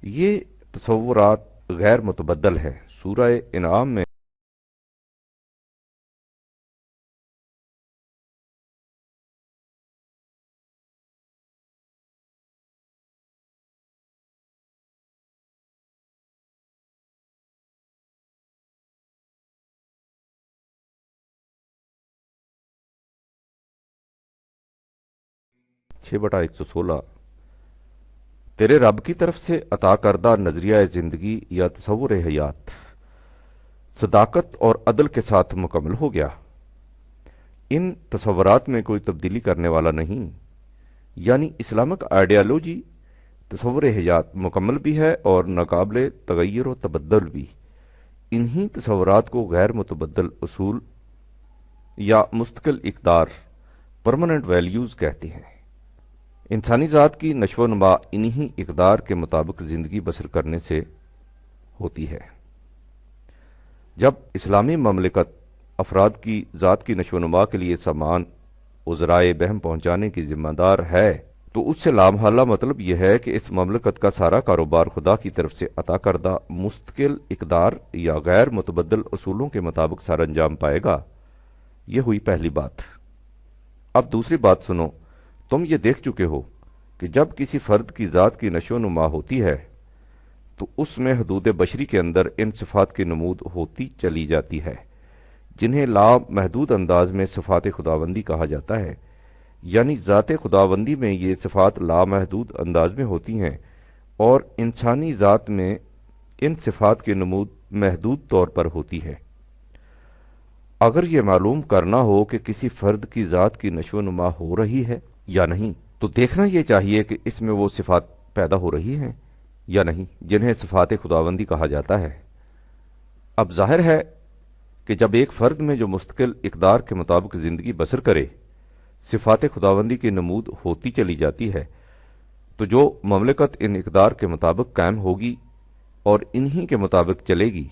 یہ تصورات غیر متبدل ہیں۔ سورہ انعام میں چھ بٹا 116 تیرے رب کی طرف سے عطا کردہ نظریہ زندگی یا تصور حیات صداقت اور عدل کے ساتھ مکمل ہو گیا۔ ان تصورات میں کوئی تبدیلی کرنے والا نہیں، یعنی اسلامک آئیڈیالوجی تصور حیات مکمل بھی ہے اور ناقابل تغیر و تبدل بھی۔ انہی تصورات کو غیر متبدل اصول یا مستقل اقدار پرماننٹ ویلیوز کہتے ہیں۔ انسانی ذات کی نشو و نما انہی اقدار کے مطابق زندگی بسر کرنے سے ہوتی ہے۔ جب اسلامی مملکت افراد کی ذات کی نشو و نما کے لیے سامان و ذرائع بہم پہنچانے کی ذمہ دار ہے تو اس سے لامحالہ مطلب یہ ہے کہ اس مملکت کا سارا کاروبار خدا کی طرف سے عطا کردہ مستقل اقدار یا غیر متبدل اصولوں کے مطابق سر انجام پائے گا۔ یہ ہوئی پہلی بات۔ اب دوسری بات سنو۔ تم یہ دیکھ چکے ہو کہ جب کسی فرد کی ذات کی نشو و نما ہوتی ہے تو اس میں حدود بشری کے اندر ان صفات کی نمود ہوتی چلی جاتی ہے جنہیں لامحدود انداز میں صفات خداوندی کہا جاتا ہے، یعنی ذات خداوندی میں یہ صفات لامحدود انداز میں ہوتی ہیں اور انسانی ذات میں ان صفات کی نمود محدود طور پر ہوتی ہے۔ اگر یہ معلوم کرنا ہو کہ کسی فرد کی ذات کی نشو و نما ہو رہی ہے یا نہیں تو دیکھنا یہ چاہیے کہ اس میں وہ صفات پیدا ہو رہی ہیں یا نہیں جنہیں صفات خداوندی کہا جاتا ہے۔ اب ظاہر ہے کہ جب ایک فرد میں جو مستقل اقدار کے مطابق زندگی بسر کرے صفات خداوندی کی نمود ہوتی چلی جاتی ہے تو جو مملکت ان اقدار کے مطابق قائم ہوگی اور انہی کے مطابق چلے گی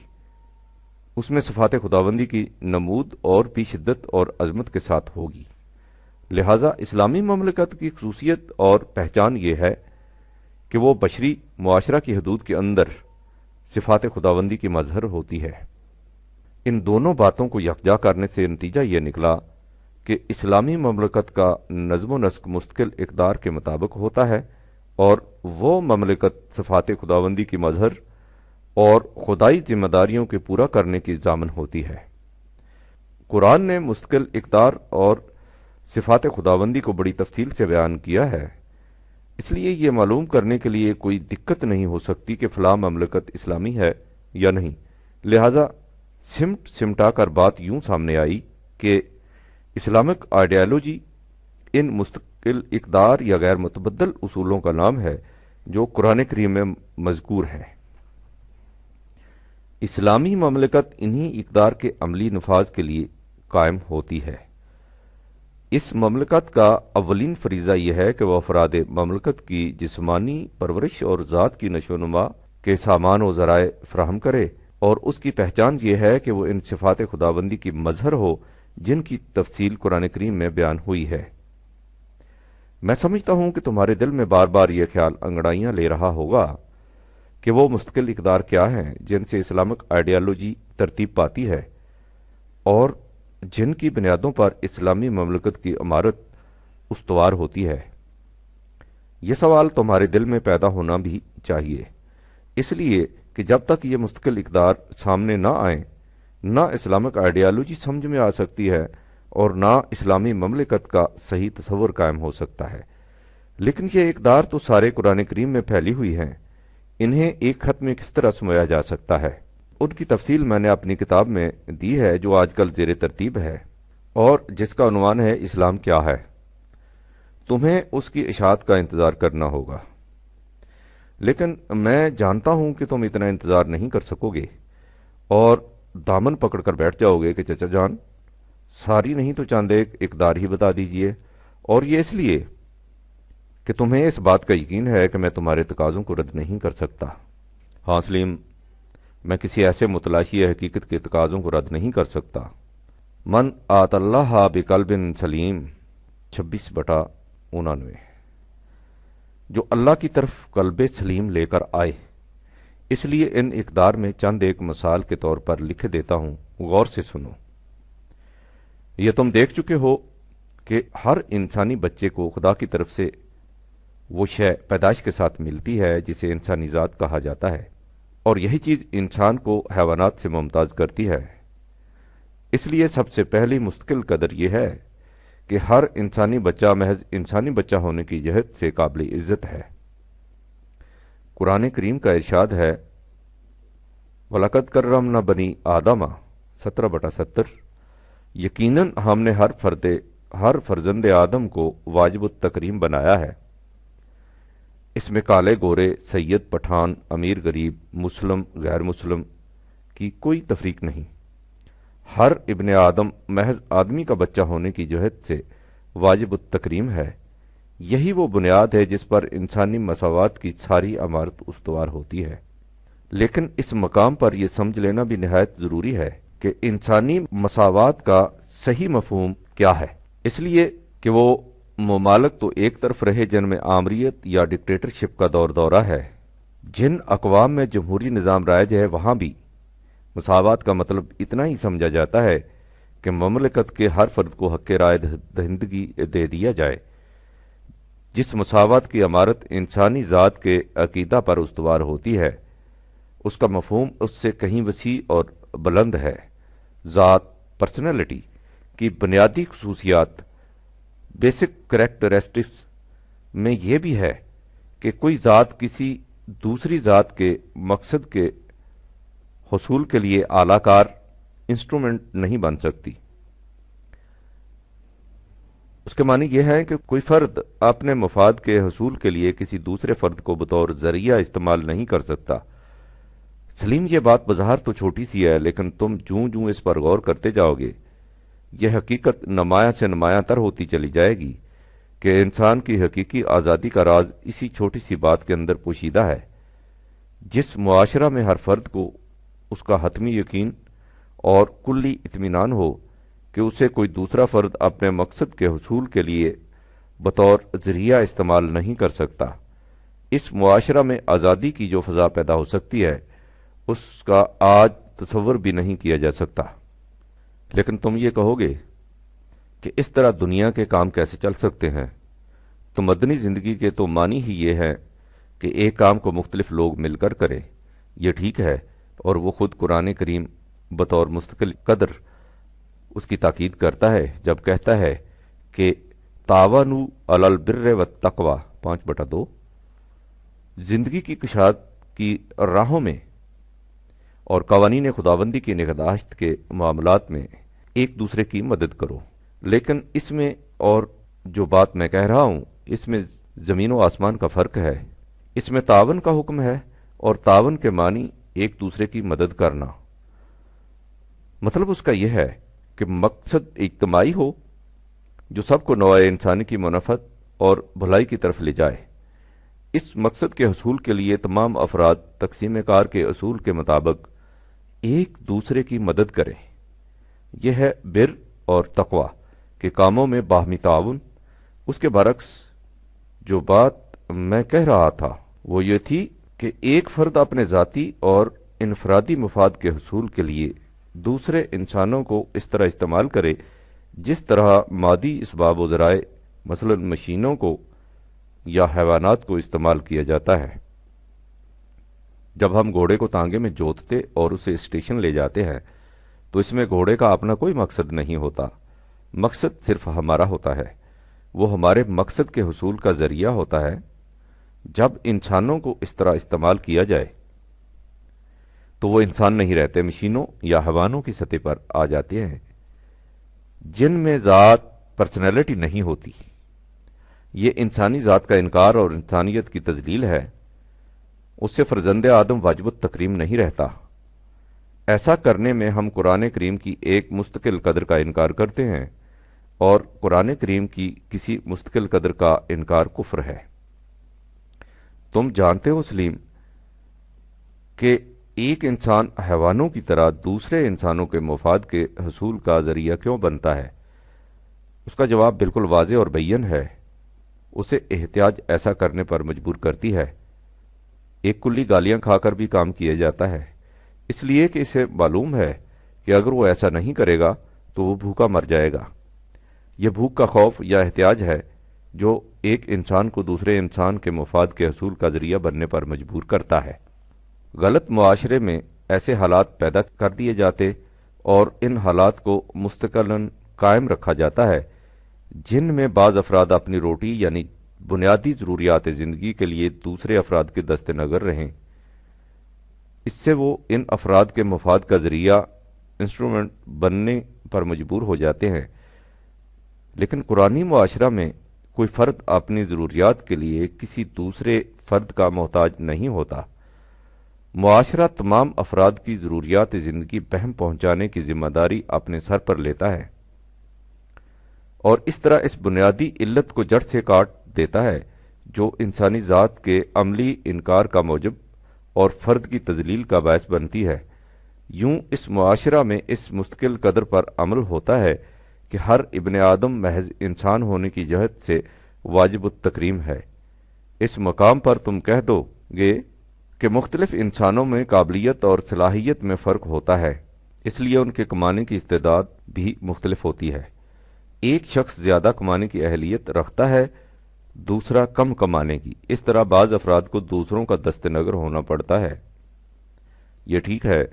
اس میں صفات خداوندی کی نمود اور بھی شدت اور عظمت کے ساتھ ہوگی۔ لہذا اسلامی مملکت کی خصوصیت اور پہچان یہ ہے کہ وہ بشری معاشرہ کی حدود کے اندر صفات خداوندی کی مظہر ہوتی ہے۔ ان دونوں باتوں کو یکجا کرنے سے نتیجہ یہ نکلا کہ اسلامی مملکت کا نظم و نسق مستقل اقدار کے مطابق ہوتا ہے اور وہ مملکت صفات خداوندی کی مظہر اور خدائی ذمہ داریوں کے پورا کرنے کی ضامن ہوتی ہے۔ قرآن نے مستقل اقدار اور صفات خداوندی کو بڑی تفصیل سے بیان کیا ہے، اس لیے یہ معلوم کرنے کے لیے کوئی دقت نہیں ہو سکتی کہ فلاں مملکت اسلامی ہے یا نہیں۔ لہذا سمٹا کر بات یوں سامنے آئی کہ اسلامک آئیڈیالوجی ان مستقل اقدار یا غیر متبدل اصولوں کا نام ہے جو قرآن کریم میں مذکور ہے۔ اسلامی مملکت انہی اقدار کے عملی نفاذ کے لیے قائم ہوتی ہے۔ اس مملکت کا اولین فریضہ یہ ہے کہ وہ افراد مملکت کی جسمانی پرورش اور ذات کی نشو و نما کے سامان و ذرائع فراہم کرے، اور اس کی پہچان یہ ہے کہ وہ ان صفات خداوندی کی مظہر ہو جن کی تفصیل قرآن کریم میں بیان ہوئی ہے۔ میں سمجھتا ہوں کہ تمہارے دل میں بار بار یہ خیال انگڑائیاں لے رہا ہوگا کہ وہ مستقل اقدار کیا ہیں جن سے اسلامک آئیڈیالوجی ترتیب پاتی ہے اور جن کی بنیادوں پر اسلامی مملکت کی عمارت استوار ہوتی ہے؟ یہ سوال تمہارے دل میں پیدا ہونا بھی چاہیے، اس لیے کہ جب تک یہ مستقل اقدار سامنے نہ آئیں، نہ اسلامک آئیڈیالوجی سمجھ میں آ سکتی ہے اور نہ اسلامی مملکت کا صحیح تصور قائم ہو سکتا ہے۔ لیکن یہ اقدار تو سارے قرآن کریم میں پھیلی ہوئی ہیں، انہیں ایک خط میں کس طرح سمویا جا سکتا ہے؟ ان کی تفصیل میں نے اپنی کتاب میں دی ہے جو آج کل زیر ترتیب ہے اور جس کا عنوان ہے اسلام کیا ہے۔ تمہیں اس کی اشاعت کا انتظار کرنا ہوگا، لیکن میں جانتا ہوں کہ تم اتنا انتظار نہیں کر سکو گے اور دامن پکڑ کر بیٹھ جاؤ گے کہ چچا جان ساری نہیں تو چاند ایک اقدار ہی بتا دیجئے، اور یہ اس لیے کہ تمہیں اس بات کا یقین ہے کہ میں تمہارے تقاضوں کو رد نہیں کر سکتا۔ ہاں سلیم، میں کسی ایسے متلاشی حقیقت کے تقاضوں کو رد نہیں کر سکتا۔ من آت اللہ بقلب سلیم 26/99، جو اللہ کی طرف قلب سلیم لے کر آئے۔ اس لیے ان اقدار میں چند ایک مثال کے طور پر لکھ دیتا ہوں، غور سے سنو۔ یہ تم دیکھ چکے ہو کہ ہر انسانی بچے کو خدا کی طرف سے وہ شے پیدائش کے ساتھ ملتی ہے جسے انسانی ذات کہا جاتا ہے، اور یہی چیز انسان کو حیوانات سے ممتاز کرتی ہے۔ اس لیے سب سے پہلی مستقل قدر یہ ہے کہ ہر انسانی بچہ محض انسانی بچہ ہونے کی جہت سے قابل عزت ہے۔ قرآن کریم کا ارشاد ہے، وَلَقَدْ كَرَّمْنَا بَنِي آدَمَ 17/70، یقیناً ہم نے ہر فرزند آدم کو واجب التکریم بنایا ہے۔ اس میں کالے گورے، سید پٹھان، امیر غریب، مسلم غیر مسلم کی کوئی تفریق نہیں۔ ہر ابن آدم محض آدمی کا بچہ ہونے کی جہت سے واجب التکریم ہے۔ یہی وہ بنیاد ہے جس پر انسانی مساوات کی ساری عمارت استوار ہوتی ہے۔ لیکن اس مقام پر یہ سمجھ لینا بھی نہایت ضروری ہے کہ انسانی مساوات کا صحیح مفہوم کیا ہے، اس لیے کہ وہ ممالک تو ایک طرف رہے جن میں آمریت یا ڈکٹیٹرشپ کا دورہ ہے۔ جن اقوام میں جمہوری نظام رائج ہے وہاں بھی مساوات کا مطلب اتنا ہی سمجھا جاتا ہے کہ مملکت کے ہر فرد کو حق رائے دہندگی دے دیا جائے۔ جس مساوات کی عمارت انسانی ذات کے عقیدہ پر استوار ہوتی ہے، اس کا مفہوم اس سے کہیں وسیع اور بلند ہے۔ ذات، پرسنالٹی کی بنیادی خصوصیات، بیسک کریکٹرسٹکس میں یہ بھی ہے کہ کوئی ذات کسی دوسری ذات کے مقصد کے حصول کے لیے اعلی کار انسٹرومنٹ نہیں بن سکتی۔ اس کے معنی یہ ہے کہ کوئی فرد اپنے مفاد کے حصول کے لیے کسی دوسرے فرد کو بطور ذریعہ استعمال نہیں کر سکتا۔ سلیم، یہ بات بظاہر تو چھوٹی سی ہے، لیکن تم جوں اس پر غور کرتے جاؤ گے یہ حقیقت نمایاں سے نمایاں تر ہوتی چلی جائے گی کہ انسان کی حقیقی آزادی کا راز اسی چھوٹی سی بات کے اندر پوشیدہ ہے۔ جس معاشرہ میں ہر فرد کو اس کا حتمی یقین اور کلی اطمینان ہو کہ اسے کوئی دوسرا فرد اپنے مقصد کے حصول کے لیے بطور ذریعہ استعمال نہیں کر سکتا، اس معاشرہ میں آزادی کی جو فضا پیدا ہو سکتی ہے اس کا آج تصور بھی نہیں کیا جا سکتا۔ لیکن تم یہ کہو گے کہ اس طرح دنیا کے کام کیسے چل سکتے ہیں؟ تو مدنی زندگی کے تو معنی ہی یہ ہے کہ ایک کام کو مختلف لوگ مل کر کریں۔ یہ ٹھیک ہے، اور وہ خود قرآن کریم بطور مستقل قدر اس کی تاکید کرتا ہے جب کہتا ہے کہ تعاونوا علی البر والتقوی 5/2، زندگی کی کشاد کی راہوں میں اور قوانین خداوندی کی نگہداشت کے معاملات میں ایک دوسرے کی مدد کرو۔ لیکن اس میں اور جو بات میں کہہ رہا ہوں اس میں زمین و آسمان کا فرق ہے۔ اس میں تعاون کا حکم ہے، اور تعاون کے معنی ایک دوسرے کی مدد کرنا۔ مطلب اس کا یہ ہے کہ مقصد اجتماعی ہو جو سب کو نوع انسانی کی منفعت اور بھلائی کی طرف لے جائے۔ اس مقصد کے حصول کے لیے تمام افراد تقسیم کار کے اصول کے مطابق ایک دوسرے کی مدد کریں۔ یہ ہے بر اور تقوی کے کاموں میں باہمی تعاون۔ اس کے برعکس جو بات میں کہہ رہا تھا وہ یہ تھی کہ ایک فرد اپنے ذاتی اور انفرادی مفاد کے حصول کے لیے دوسرے انسانوں کو اس طرح استعمال کرے جس طرح مادی اسباب و ذرائع مثلا مشینوں کو یا حیوانات کو استعمال کیا جاتا ہے۔ جب ہم گھوڑے کو تانگے میں جوتتے اور اسے اسٹیشن لے جاتے ہیں تو اس میں گھوڑے کا اپنا کوئی مقصد نہیں ہوتا، مقصد صرف ہمارا ہوتا ہے، وہ ہمارے مقصد کے حصول کا ذریعہ ہوتا ہے۔ جب انسانوں کو اس طرح استعمال کیا جائے تو وہ انسان نہیں رہتے، مشینوں یا حیوانوں کی سطح پر آ جاتے ہیں جن میں ذات پرسنالٹی نہیں ہوتی۔ یہ انسانی ذات کا انکار اور انسانیت کی تذلیل ہے، اس سے فرزند آدم واجب التکریم نہیں رہتا۔ ایسا کرنے میں ہم قرآن کریم کی ایک مستقل قدر کا انکار کرتے ہیں، اور قرآن کریم کی کسی مستقل قدر کا انکار کفر ہے۔ تم جانتے ہو سلیم کہ ایک انسان حیوانوں کی طرح دوسرے انسانوں کے مفاد کے حصول کا ذریعہ کیوں بنتا ہے؟ اس کا جواب بالکل واضح اور بین ہے، اسے احتیاج ایسا کرنے پر مجبور کرتی ہے۔ ایک کلی گالیاں کھا کر بھی کام کیا جاتا ہے، اس لیے کہ اسے معلوم ہے کہ اگر وہ ایسا نہیں کرے گا تو وہ بھوکا مر جائے گا۔ یہ بھوک کا خوف یا احتیاج ہے جو ایک انسان کو دوسرے انسان کے مفاد کے حصول کا ذریعہ بننے پر مجبور کرتا ہے۔ غلط معاشرے میں ایسے حالات پیدا کر دیے جاتے اور ان حالات کو مستقلاً قائم رکھا جاتا ہے جن میں بعض افراد اپنی روٹی یعنی بنیادی ضروریات زندگی کے لیے دوسرے افراد کے دست نظر رہیں۔ اس سے وہ ان افراد کے مفاد کا ذریعہ انسٹرومنٹ بننے پر مجبور ہو جاتے ہیں۔ لیکن قرآنی معاشرہ میں کوئی فرد اپنی ضروریات کے لیے کسی دوسرے فرد کا محتاج نہیں ہوتا۔ معاشرہ تمام افراد کی ضروریات زندگی بہم پہنچانے کی ذمہ داری اپنے سر پر لیتا ہے، اور اس طرح اس بنیادی علت کو جڑ سے کاٹ دیتا ہے جو انسانی ذات کے عملی انکار کا موجب اور فرد کی تذلیل کا باعث بنتی ہے۔ یوں اس معاشرہ میں اس مستقل قدر پر عمل ہوتا ہے کہ ہر ابن آدم محض انسان ہونے کی جہت سے واجب التکریم ہے۔ اس مقام پر تم کہہ دو گے کہ مختلف انسانوں میں قابلیت اور صلاحیت میں فرق ہوتا ہے، اس لیے ان کے کمانے کی استعداد بھی مختلف ہوتی ہے۔ ایک شخص زیادہ کمانے کی اہلیت رکھتا ہے، دوسرا کم کمانے کی۔ اس طرح بعض افراد کو دوسروں کا دست نگر ہونا پڑتا ہے۔ یہ ٹھیک ہے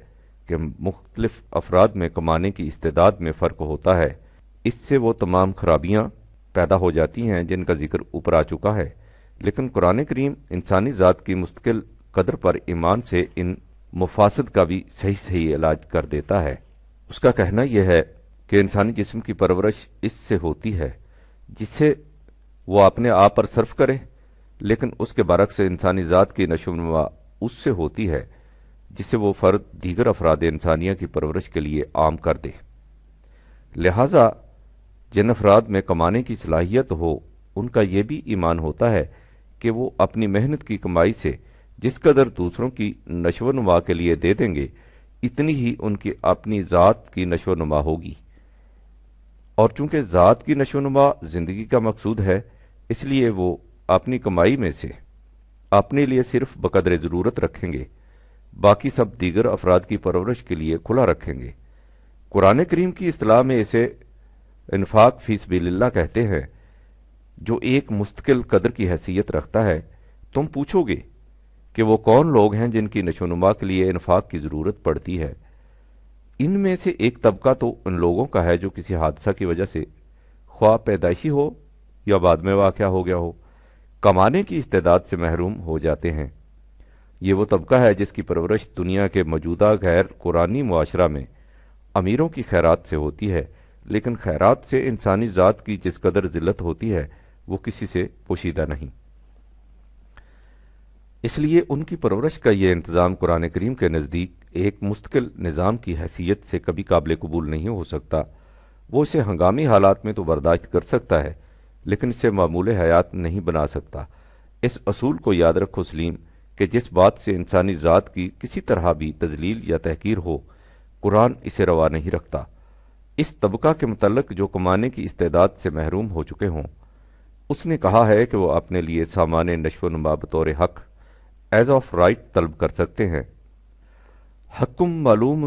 کہ مختلف افراد میں کمانے کی استعداد میں فرق ہوتا ہے، اس سے وہ تمام خرابیاں پیدا ہو جاتی ہیں جن کا ذکر اوپر آ چکا ہے، لیکن قرآن کریم انسانی ذات کی مستقل قدر پر ایمان سے ان مفاسد کا بھی صحیح علاج کر دیتا ہے۔ اس کا کہنا یہ ہے کہ انسانی جسم کی پرورش اس سے ہوتی ہے جسے وہ اپنے آپ پر صرف کرے، لیکن اس کے برعکس انسانی ذات کی نشو و نما اس سے ہوتی ہے جسے وہ فرد دیگر افراد انسانیہ کی پرورش کے لیے عام کر دے۔ لہذا جن افراد میں کمانے کی صلاحیت ہو ان کا یہ بھی ایمان ہوتا ہے کہ وہ اپنی محنت کی کمائی سے جس قدر دوسروں کی نشو و نما کے لیے دے دیں گے اتنی ہی ان کی اپنی ذات کی نشو و نما ہوگی، اور چونکہ ذات کی نشو و نما زندگی کا مقصود ہے اس لیے وہ اپنی کمائی میں سے اپنے لیے صرف بقدر ضرورت رکھیں گے، باقی سب دیگر افراد کی پرورش کے لیے کھلا رکھیں گے۔ قرآن کریم کی اصطلاح میں اسے انفاق فی سبیل اللہ کہتے ہیں، جو ایک مستقل قدر کی حیثیت رکھتا ہے۔ تم پوچھو گے کہ وہ کون لوگ ہیں جن کی نشو و نما کے لیے انفاق کی ضرورت پڑتی ہے؟ ان میں سے ایک طبقہ تو ان لوگوں کا ہے جو کسی حادثہ کی وجہ سے، خواہ پیدائشی ہو یا بعد میں واقع ہو گیا ہو، کمانے کی استعداد سے محروم ہو جاتے ہیں۔ یہ وہ طبقہ ہے جس کی پرورش دنیا کے موجودہ غیر قرآنی معاشرہ میں امیروں کی خیرات سے ہوتی ہے، لیکن خیرات سے انسانی ذات کی جس قدر ذلت ہوتی ہے وہ کسی سے پوشیدہ نہیں۔ اس لیے ان کی پرورش کا یہ انتظام قرآن کریم کے نزدیک ایک مستقل نظام کی حیثیت سے کبھی قابل قبول نہیں ہو سکتا۔ وہ اسے ہنگامی حالات میں تو برداشت کر سکتا ہے لیکن اسے معمول حیات نہیں بنا سکتا۔ اس اصول کو یاد رکھو سلیم کہ جس بات سے انسانی ذات کی کسی طرح بھی تذلیل یا تحقیر ہو، قرآن اسے روا نہیں رکھتا۔ اس طبقہ کے متعلق جو کمانے کی استعداد سے محروم ہو چکے ہوں، اس نے کہا ہے کہ وہ اپنے لیے سامان نشو و نما بطور حق ایز آف رائٹ طلب کر سکتے ہیں۔ حکم معلوم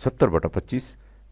70/25।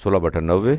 16/90।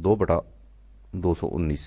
2/219।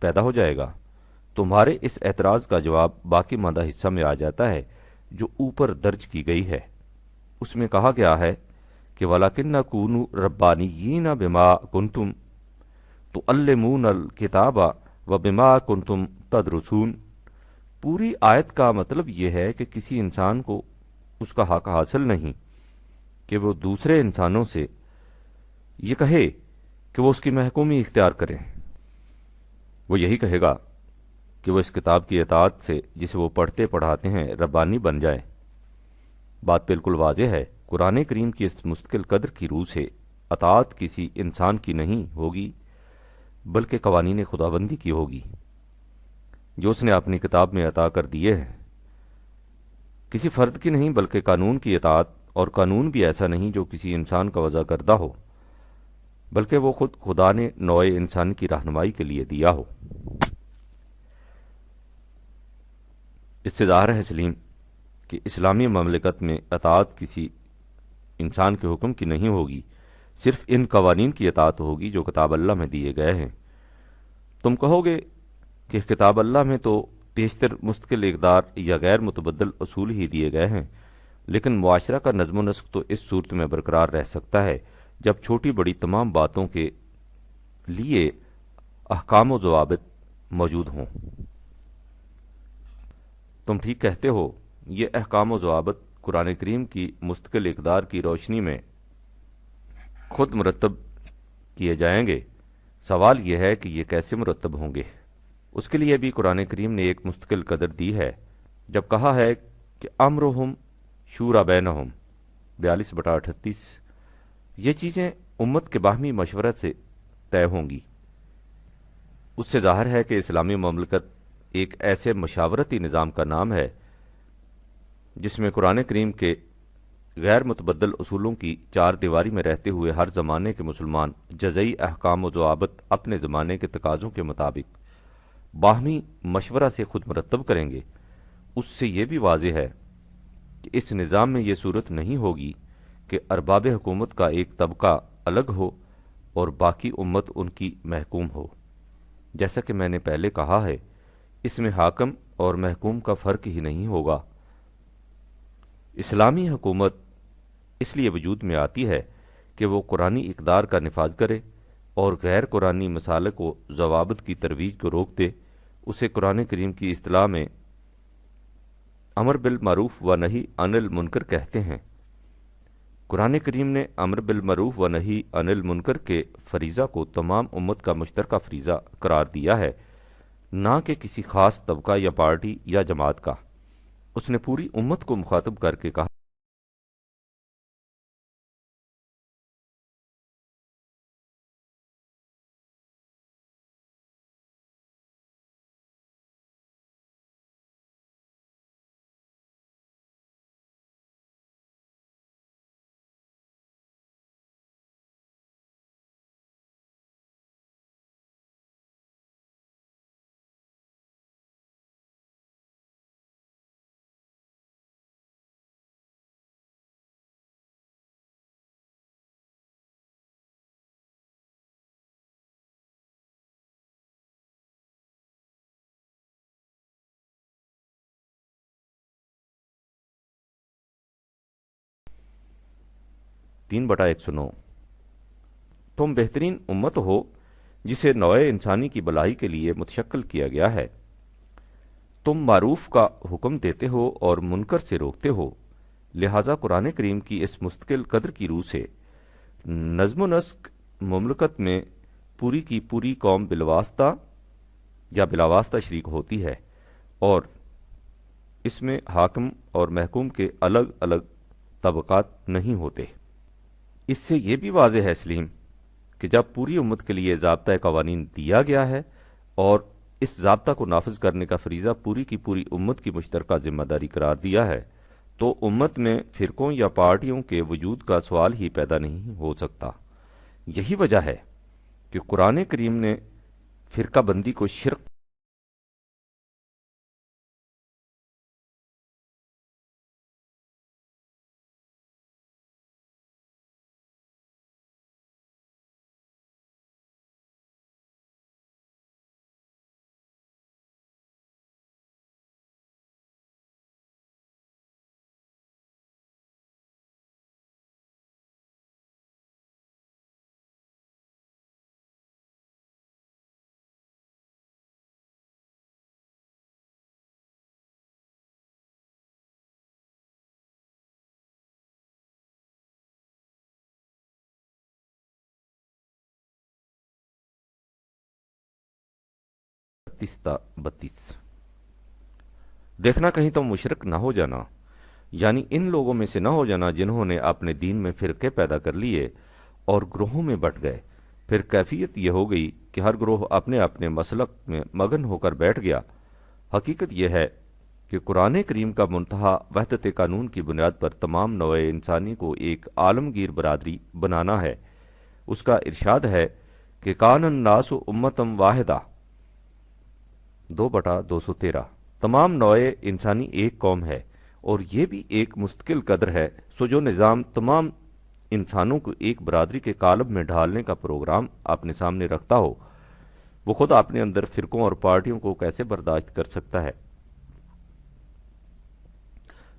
پیدا ہو جائے گا۔ تمہارے اس اعتراض کا جواب باقی ماندہ حصہ میں آ جاتا ہے جو اوپر درج کی گئی ہے۔ اس میں کہا گیا ہے کہ وَلَكِنَّ كُونُوا رَبَّانِيِّينَ بِمَا كُنْتُمْ تُعَلِّمُونَ الْكِتَابَ وَبِمَا كُنْتُمْ تَدْرُسُونَ۔ پوری آیت کا مطلب یہ ہے کہ کسی انسان کو اس کا حق حاصل نہیں کہ وہ دوسرے انسانوں سے یہ کہے کہ وہ اس کی محکومی اختیار کریں۔ وہ یہی کہے گا کہ وہ اس کتاب کی اطاعت سے جسے وہ پڑھتے پڑھاتے ہیں ربانی بن جائے۔ بات بالکل واضح ہے، قرآن کریم کی اس مستقل قدر کی روح سے اطاعت کسی انسان کی نہیں ہوگی بلکہ قوانین خداوندی کی ہوگی جو اس نے اپنی کتاب میں عطا کر دیے ہیں۔ کسی فرد کی نہیں بلکہ قانون کی اطاعت، اور قانون بھی ایسا نہیں جو کسی انسان کا وضع کردہ ہو بلکہ وہ خود خدا نے نوع انسان کی رہنمائی کے لیے دیا ہو۔ اس سے ظاہر ہے سلیم کہ اسلامی مملکت میں اطاعت کسی انسان کے حکم کی نہیں ہوگی، صرف ان قوانین کی اطاعت ہوگی جو کتاب اللہ میں دیے گئے ہیں۔ تم کہو گے کہ کتاب اللہ میں تو بیشتر مستقل اقدار یا غیر متبدل اصول ہی دیے گئے ہیں، لیکن معاشرہ کا نظم و نسق تو اس صورت میں برقرار رہ سکتا ہے جب چھوٹی بڑی تمام باتوں کے لیے احکام و ضوابط موجود ہوں۔ تم ٹھیک کہتے ہو، یہ احکام و ضوابط قرآن کریم کی مستقل اقدار کی روشنی میں خود مرتب کیے جائیں گے۔ سوال یہ ہے کہ یہ کیسے مرتب ہوں گے؟ اس کے لیے بھی قرآن کریم نے ایک مستقل قدر دی ہے جب کہا ہے کہ امرہم شورا بینہم 42/38، یہ چیزیں امت کے باہمی مشورہ سے طے ہوں گی۔ اس سے ظاہر ہے کہ اسلامی مملکت ایک ایسے مشاورتی نظام کا نام ہے جس میں قرآن کریم کے غیر متبدل اصولوں کی چار دیواری میں رہتے ہوئے ہر زمانے کے مسلمان جزئی احکام و ضوابط اپنے زمانے کے تقاضوں کے مطابق باہمی مشورہ سے خود مرتب کریں گے۔ اس سے یہ بھی واضح ہے کہ اس نظام میں یہ صورت نہیں ہوگی کہ ارباب حکومت کا ایک طبقہ الگ ہو اور باقی امت ان کی محکوم ہو۔ جیسا کہ میں نے پہلے کہا ہے، اس میں حاکم اور محکوم کا فرق ہی نہیں ہوگا۔ اسلامی حکومت اس لیے وجود میں آتی ہے کہ وہ قرآنی اقدار کا نفاذ کرے اور غیر قرآنی مسالک و ضوابط کی ترویج کو روک دے۔ اسے قرآن کریم کی اصطلاح میں امر بالمعروف و نہی عن المنکر کہتے ہیں۔ قرآن کریم نے امر بالمعروف و نہی عن المنکر کے فریضہ کو تمام امت کا مشترکہ فریضہ قرار دیا ہے، نہ کہ کسی خاص طبقہ یا پارٹی یا جماعت کا۔ اس نے پوری امت کو مخاطب کر کے کہا تین بٹا 109، تم بہترین امت ہو جسے نوع انسانی کی بلائی کے لیے متشکل کیا گیا ہے۔ تم معروف کا حکم دیتے ہو اور منکر سے روکتے ہو، لہذا قرآن کریم کی اس مستقل قدر کی روح سے نظم و نسق مملکت میں پوری کی پوری قوم بالواسطہ یا بلاواسطہ شریک ہوتی ہے، اور اس میں حاکم اور محکوم کے الگ الگ طبقات نہیں ہوتے۔ اس سے یہ بھی واضح ہے سلیم کہ جب پوری امت کے لیے ضابطۂ قوانین دیا گیا ہے اور اس ضابطہ کو نافذ کرنے کا فریضہ پوری کی پوری امت کی مشترکہ ذمہ داری قرار دیا ہے، تو امت میں فرقوں یا پارٹیوں کے وجود کا سوال ہی پیدا نہیں ہو سکتا۔ یہی وجہ ہے کہ قرآن کریم نے فرقہ بندی کو شرک 31 تا 32۔ دیکھنا کہیں تم مشرک نہ ہو جانا، یعنی ان لوگوں میں سے نہ ہو جانا جنہوں نے اپنے دین میں فرقے پیدا کر لیے اور گروہوں میں بٹ گئے۔ پھر کیفیت یہ ہو گئی کہ ہر گروہ اپنے اپنے مسلک میں مگن ہو کر بیٹھ گیا۔ حقیقت یہ ہے کہ قرآن کریم کا منتہا وحدت قانون کی بنیاد پر تمام نوع انسانی کو ایک عالمگیر برادری بنانا ہے۔ اس کا ارشاد ہے کہ کان الناس امتم واحدہ 2/213۔ تمام نوع انسانی ایک قوم ہے اور یہ بھی ایک مستقل قدر ہے، سو جو نظام تمام انسانوں کو ایک برادری کے قالب میں ڈھالنے کا پروگرام اپنے سامنے رکھتا ہو، وہ خود اپنے اندر فرقوں اور پارٹیوں کو کیسے برداشت کر سکتا ہے؟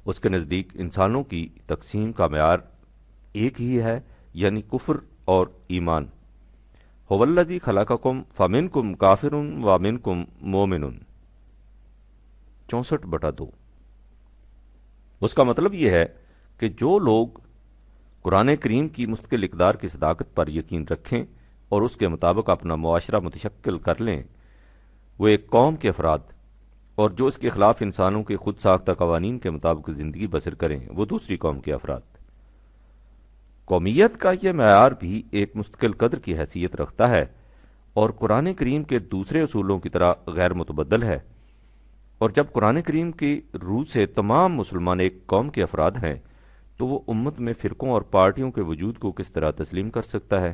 اس کے نزدیک انسانوں کی تقسیم کا معیار ایک ہی ہے، یعنی کفر اور ایمان۔ هو الذی خلقکم فمنکم کافر ومنکم مومن 64/2۔ اس کا مطلب یہ ہے کہ جو لوگ قرآن کریم کی مستقل اقدار کی صداقت پر یقین رکھیں اور اس کے مطابق اپنا معاشرہ متشکل کر لیں، وہ ایک قوم کے افراد، اور جو اس کے خلاف انسانوں کے خود ساختہ قوانین کے مطابق زندگی بسر کریں، وہ دوسری قوم کے افراد۔ قومیت کا یہ معیار بھی ایک مستقل قدر کی حیثیت رکھتا ہے اور قرآن کریم کے دوسرے اصولوں کی طرح غیر متبدل ہے، اور جب قرآن کریم کی روح سے تمام مسلمان ایک قوم کے افراد ہیں تو وہ امت میں فرقوں اور پارٹیوں کے وجود کو کس طرح تسلیم کر سکتا ہے؟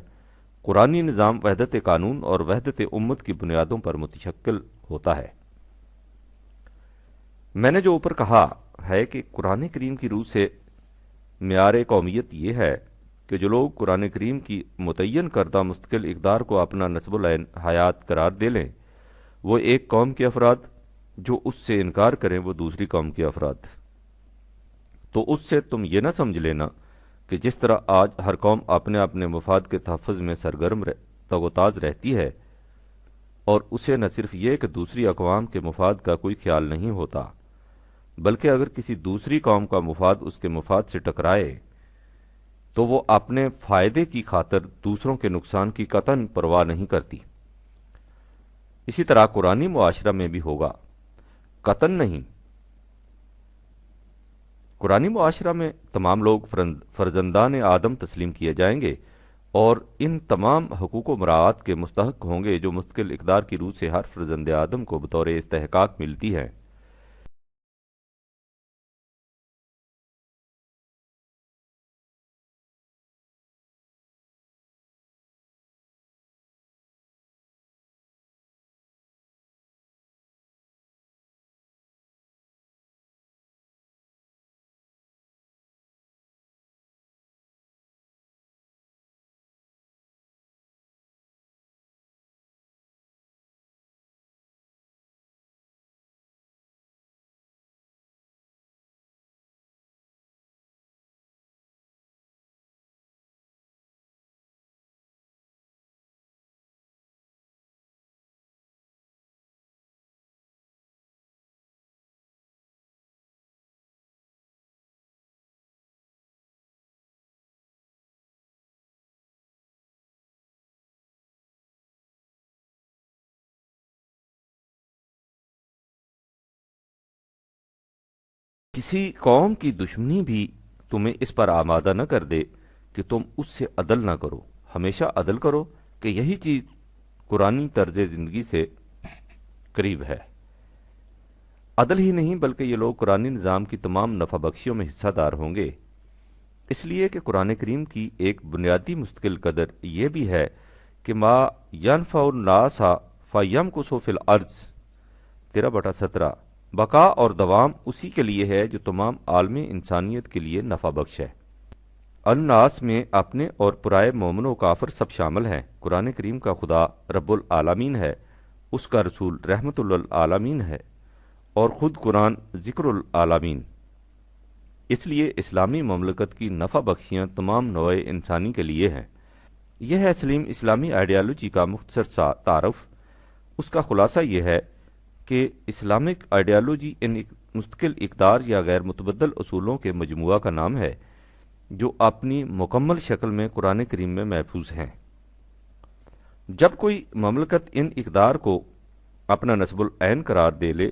قرآنی نظام وحدت قانون اور وحدت امت کی بنیادوں پر متشکل ہوتا ہے۔ میں نے جو اوپر کہا ہے کہ قرآن کریم کی روح سے معیار قومیت یہ ہے کہ جو لوگ قرآن کریم کی متعین کردہ مستقل اقدار کو اپنا نسب العین حیات قرار دے لیں، وہ ایک قوم کے افراد، جو اس سے انکار کریں وہ دوسری قوم کے افراد۔ تو اس سے تم یہ نہ سمجھ لینا کہ جس طرح آج ہر قوم اپنے اپنے مفاد کے تحفظ میں سرگرم تگ و تاز رہتی ہے، اور اسے نہ صرف یہ کہ دوسری اقوام کے مفاد کا کوئی خیال نہیں ہوتا، بلکہ اگر کسی دوسری قوم کا مفاد اس کے مفاد سے ٹکرائے تو وہ اپنے فائدے کی خاطر دوسروں کے نقصان کی قطعاً پرواہ نہیں کرتی۔ اسی طرح قرآنی معاشرہ میں بھی ہوگا، قطعاً نہیں۔ قرآنی معاشرہ میں تمام لوگ فرزندان آدم تسلیم کیے جائیں گے اور ان تمام حقوق و مراعات کے مستحق ہوں گے جو مستقل اقدار کی روح سے ہر فرزند آدم کو بطور استحقاق ملتی ہیں۔ کسی قوم کی دشمنی بھی تمہیں اس پر آمادہ نہ کر دے کہ تم اس سے عدل نہ کرو، ہمیشہ عدل کرو، کہ یہی چیز قرآنی طرز زندگی سے قریب ہے۔ عدل ہی نہیں بلکہ یہ لوگ قرآنی نظام کی تمام نفع بخشیوں میں حصہ دار ہوں گے، اس لیے کہ قرآن کریم کی ایک بنیادی مستقل قدر یہ بھی ہے کہ ما ینفع الناس فیمکث فی الارض 13/17۔ بقا اور دوام اسی کے لیے ہے جو تمام عالم انسانیت کے لیے نفع بخش ہے۔ الناس میں اپنے اور پرائے مومن و کافر سب شامل ہیں۔ قرآن کریم کا خدا رب العالمین ہے، اس کا رسول رحمت للعالمین ہے، اور خود قرآن ذکر العالمین۔ اس لیے اسلامی مملکت کی نفع بخشیاں تمام نوع انسانی کے لیے ہیں۔ یہ ہے سلیم اسلامی آئیڈیالوجی کا مختصر سا تعارف۔ اس کا خلاصہ یہ ہے کہ اسلامک آئیڈیالوجی ان مستقل اقدار یا غیر متبدل اصولوں کے مجموعہ کا نام ہے جو اپنی مکمل شکل میں قرآن کریم میں محفوظ ہیں۔ جب کوئی مملکت ان اقدار کو اپنا نصب العین قرار دے لے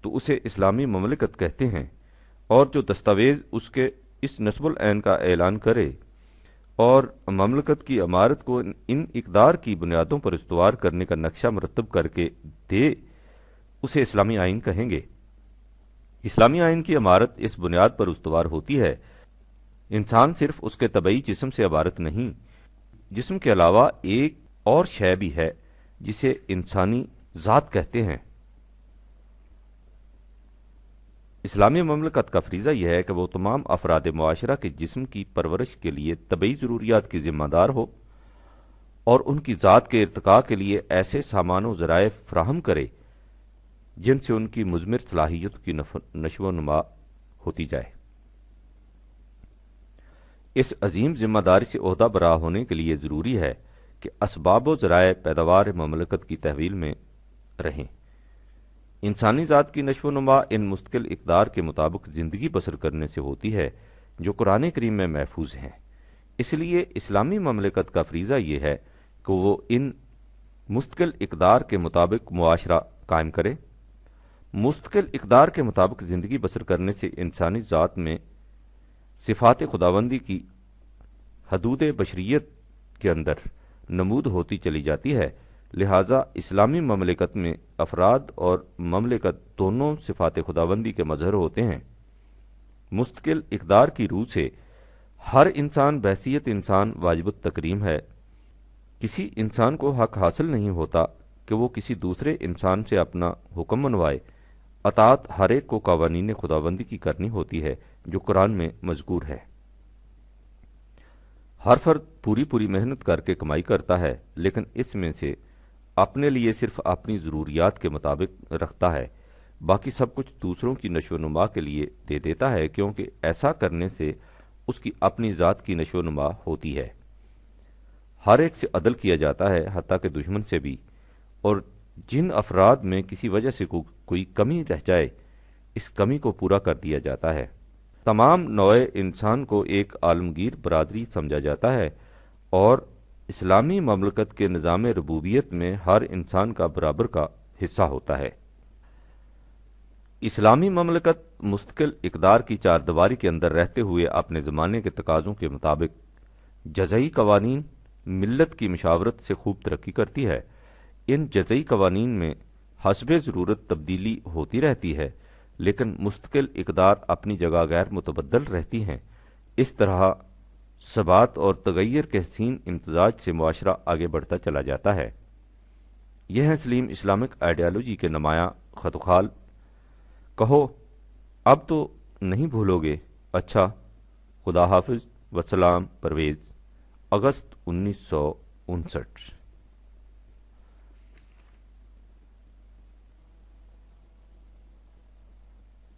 تو اسے اسلامی مملکت کہتے ہیں، اور جو دستاویز اس نصب العین کا اعلان کرے اور مملکت کی عمارت کو ان اقدار کی بنیادوں پر استوار کرنے کا نقشہ مرتب کر کے دے، اسے اسلامی آئین کہیں گے۔ اسلامی آئین کی عمارت اس بنیاد پر استوار ہوتی ہے، انسان صرف اس کے طبعی جسم سے عبارت نہیں، جسم کے علاوہ ایک اور شے بھی ہے جسے انسانی ذات کہتے ہیں۔ اسلامی مملکت کا فریضہ یہ ہے کہ وہ تمام افراد معاشرہ کے جسم کی پرورش کے لیے طبعی ضروریات کی ذمہ دار ہو اور ان کی ذات کے ارتقاء کے لیے ایسے سامان و ذرائع فراہم کرے جن سے ان کی مضمر صلاحیت کی نشو و نما ہوتی جائے۔ اس عظیم ذمہ داری سے عہدہ برآ ہونے کے لیے ضروری ہے کہ اسباب و ذرائع پیداوار مملکت کی تحویل میں رہیں۔ انسانی ذات کی نشو و نما ان مستقل اقدار کے مطابق زندگی بسر کرنے سے ہوتی ہے جو قرآن کریم میں محفوظ ہیں۔ اس لیے اسلامی مملکت کا فریضہ یہ ہے کہ وہ ان مستقل اقدار کے مطابق معاشرہ قائم کرے۔ مستقل اقدار کے مطابق زندگی بسر کرنے سے انسانی ذات میں صفات خداوندی کی حدود بشریت کے اندر نمود ہوتی چلی جاتی ہے، لہذا اسلامی مملکت میں افراد اور مملکت دونوں صفات خداوندی کے مظہر ہوتے ہیں۔ مستقل اقدار کی روح سے ہر انسان بحیثیت انسان واجب التکریم ہے۔ کسی انسان کو حق حاصل نہیں ہوتا کہ وہ کسی دوسرے انسان سے اپنا حکم منوائے۔ اطاعت ہر ایک کو قوانین خداوندی کی کرنی ہوتی ہے جو قرآن میں مذکور ہے۔ ہر فرد پوری محنت کر کے کمائی کرتا ہے، لیکن اس میں سے اپنے لیے صرف اپنی ضروریات کے مطابق رکھتا ہے، باقی سب کچھ دوسروں کی نشو و نما کے لیے دے دیتا ہے، کیونکہ ایسا کرنے سے اس کی اپنی ذات کی نشو و نما ہوتی ہے۔ ہر ایک سے عدل کیا جاتا ہے، حتیٰ کہ دشمن سے بھی، اور جن افراد میں کسی وجہ سے کوئی کمی رہ جائے اس کمی کو پورا کر دیا جاتا ہے۔ تمام نوع انسان کو ایک عالمگیر برادری سمجھا جاتا ہے اور اسلامی مملکت کے نظام ربوبیت میں ہر انسان کا برابر کا حصہ ہوتا ہے۔ اسلامی مملکت مستقل اقدار کی چار دیواری کے اندر رہتے ہوئے اپنے زمانے کے تقاضوں کے مطابق جزئی قوانین ملت کی مشاورت سے خوب ترقی کرتی ہے۔ ان جزئی قوانین میں حسب ضرورت تبدیلی ہوتی رہتی ہے، لیکن مستقل اقدار اپنی جگہ غیر متبدل رہتی ہیں۔ اس طرح ثبات اور تغیر کے حسین امتزاج سے معاشرہ آگے بڑھتا چلا جاتا ہے۔ یہ ہے سلیم اسلامک آئیڈیالوجی کے نمایاں خط و خال۔ کہو اب تو نہیں بھولو گے؟ اچھا، خدا حافظ، وسلام۔ پرویز، اگست 1959۔